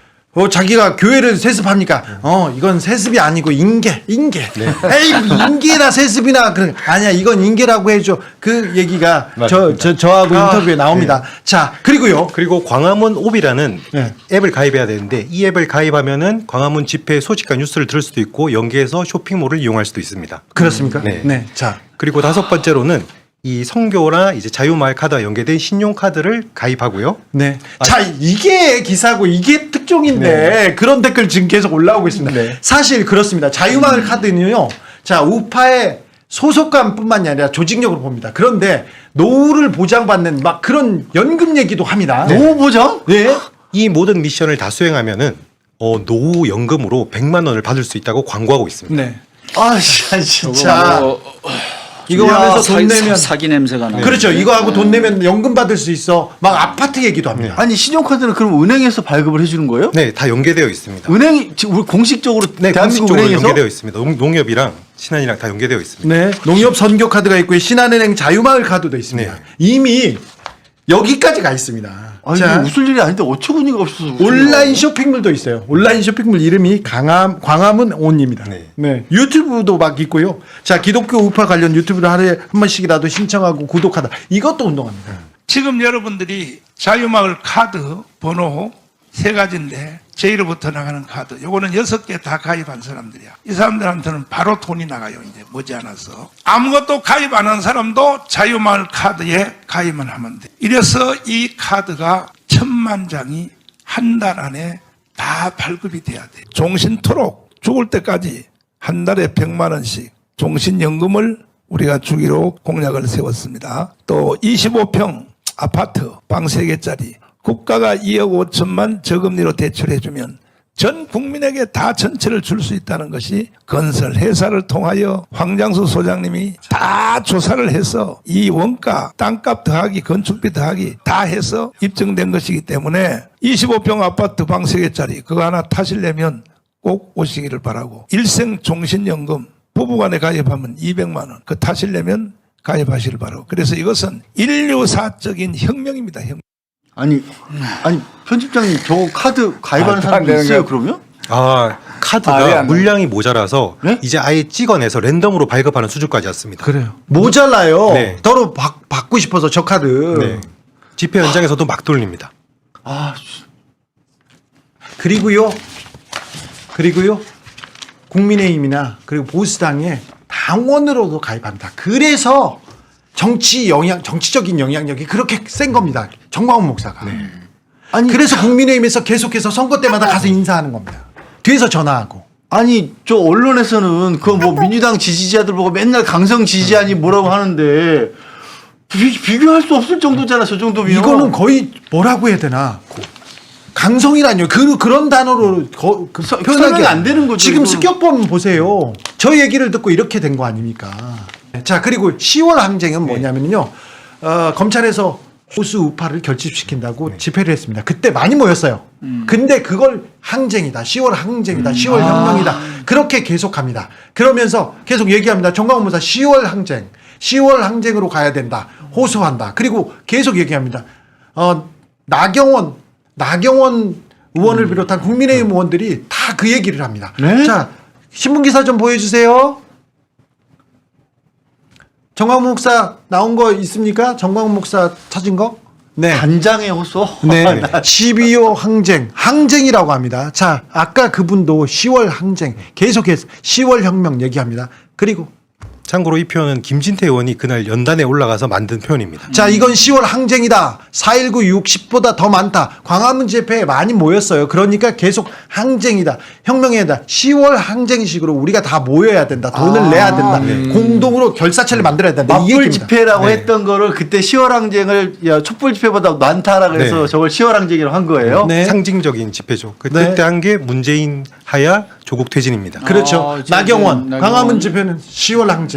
자기가 교회를 세습합니까? 이건 세습이 아니고 인계. 에이, 인계나 세습이나 아니야, 이건 인계라고 해줘. 그 얘기가 저하고 인터뷰에 나옵니다. 자, 그리고요. 그리고 광화문 옵이라는 앱을 가입해야 되는데, 이 앱을 가입하면은 광화문 집회 소식과 뉴스를 들을 수도 있고 연계해서 쇼핑몰을 이용할 수도 있습니다. 그렇습니까? 네. 자, 그리고 5번째로는 이 선교나 이제 자유마을 카드와 연계된 신용카드를 가입하고요. 네. 자, 이게 기사고 이게 특종인데 그런 댓글 지금 계속 올라오고 있습니다. 사실 그렇습니다. 자유마을 카드는요. 자, 우파의 소속감뿐만이 아니라 조직력으로 봅니다. 그런데 노후를 보장받는 막 그런 연금 얘기도 합니다. 노후 보장? 네. 이 모든 미션을 다 수행하면은 노후 연금으로 100만 원을 받을 수 있다고 광고하고 있습니다. 네. 진짜. 이거 하면서 돈 내면 사기 냄새가 나. 그렇죠. 이거 하고 돈 내면 연금 받을 수 있어. 막 아파트 얘기도 합니다. 아니 신용카드는 그럼 은행에서 발급을 해주는 거예요? 네, 다 연계되어 있습니다. 은행이 지금 우리 공식적으로 네, 대한민국 공식적으로 은행에서 연계되어 있습니다. 농협이랑 신한이랑 다 연계되어 있습니다. 네, 농협 선교 카드가 있고요. 신한은행 자유마을 카드도 있습니다. 네. 이미 여기까지 가 있습니다. 아니 자, 이게 웃을 일이 아닌데 어처구니가 없어서 온라인 쇼핑몰도 있어요. 온라인 쇼핑몰 이름이 광화문 온입니다. 네. 네. 유튜브도 막 있고요. 자, 기독교 우파 관련 유튜브를 하루에 한 번씩이라도 신청하고 구독하다. 이것도 운동합니다. 지금 여러분들이 자유마을 카드 번호 3가지인데 제1로부터 나가는 카드 요거는 6개 다 가입한 사람들이야. 이 사람들한테는 바로 돈이 나가요. 이제 머지않아서 아무것도 가입 안 한 사람도 자유마을 카드에 가입만 하면 돼. 이래서 이 카드가 1000만 장이 한 달 안에 다 발급이 돼야 돼. 종신토록 죽을 때까지 한 달에 100만 원씩 종신연금을 우리가 주기로 공약을 세웠습니다. 또 25평 아파트 방 3개짜리 국가가 2억 5천만 저금리로 대출해주면 전 국민에게 다 전체를 줄 수 있다는 것이 건설 회사를 통하여 황장수 소장님이 다 조사를 해서 이 원가 땅값 더하기 건축비 더하기 다 해서 입증된 것이기 때문에 25평 아파트 방 3개짜리 그거 하나 타시려면 꼭 오시기를 바라고 일생 종신연금 부부간에 가입하면 200만 원 그 타시려면 가입하시길 바라고 그래서 이것은 인류사적인 혁명입니다. 혁명. 아니 편집장님 저 카드 가입하는 사람도 있어요 그러면? 카드가 물량이 모자라서 이제 아예 찍어내서 랜덤으로 발급하는 수준까지 왔습니다. 그래요. 모자라요. 네. 더러 받고 싶어서 저 카드. 네. 집회 현장에서도 막 돌립니다. 그리고요. 국민의힘이나 그리고 보수당에 당원으로도 가입합니다. 그래서 정치적인 영향력이 그렇게 센 겁니다. 정광훈 목사가. 아니 그래서 국민의힘에서 계속해서 선거 때마다 가서 인사하는 겁니다. 뒤에서 전화하고. 아니 저 언론에서는 그 뭐 민주당 지지자들 보고 맨날 강성 지지자니 뭐라고 하는데 비교할 수 없을 정도잖아 저 정도면. 이거는 거의 뭐라고 해야 되나? 강성이라뇨. 그런 단어로 표현하기 안 되는 거죠. 지금 이거는. 습격범 보세요. 저 얘기를 듣고 이렇게 된 거 아닙니까? 자, 그리고 10월 항쟁은 뭐냐면요. 검찰에서 보수 우파를 결집시킨다고 집회를 했습니다. 그때 많이 모였어요. 근데 그걸 항쟁이다. 10월 항쟁이다. 10월 혁명이다. 그렇게 계속합니다. 그러면서 계속 얘기합니다. 정광훈 목사 10월 항쟁. 10월 항쟁으로 가야 된다. 호소한다. 그리고 계속 얘기합니다. 나경원 의원을 비롯한 국민의힘 의원들이 다 그 얘기를 합니다. 네? 자, 신문기사 좀 보여주세요. 정광훈 목사 나온 거 있습니까? 정광훈 목사 찾은 거? 네. 단장의 호소? 네. 12.25 항쟁이라고 합니다. 자, 아까 그분도 10월 항쟁, 계속해서 10월 혁명 얘기합니다. 그리고 참고로 이 표현은 김진태 의원이 그날 연단에 올라가서 만든 표현입니다. 자, 이건 10월 항쟁이다. 4.19 60보다 더 많다. 광화문 집회에 많이 모였어요. 그러니까 계속 항쟁이다. 혁명이다. 10월 항쟁식으로 우리가 다 모여야 된다. 돈을 내야 된다. 공동으로 결사체를 만들어야 된다. 맞불 집회라고 했던 거를 그때 10월 항쟁을 촛불 집회보다 많다라 그래서 저걸 10월 항쟁이라고 한 거예요. 상징적인 집회죠. 그때 한 게 문재인 하야 조국 퇴진입니다. 그렇죠. 나경원 광화문 집회는 10월 항쟁.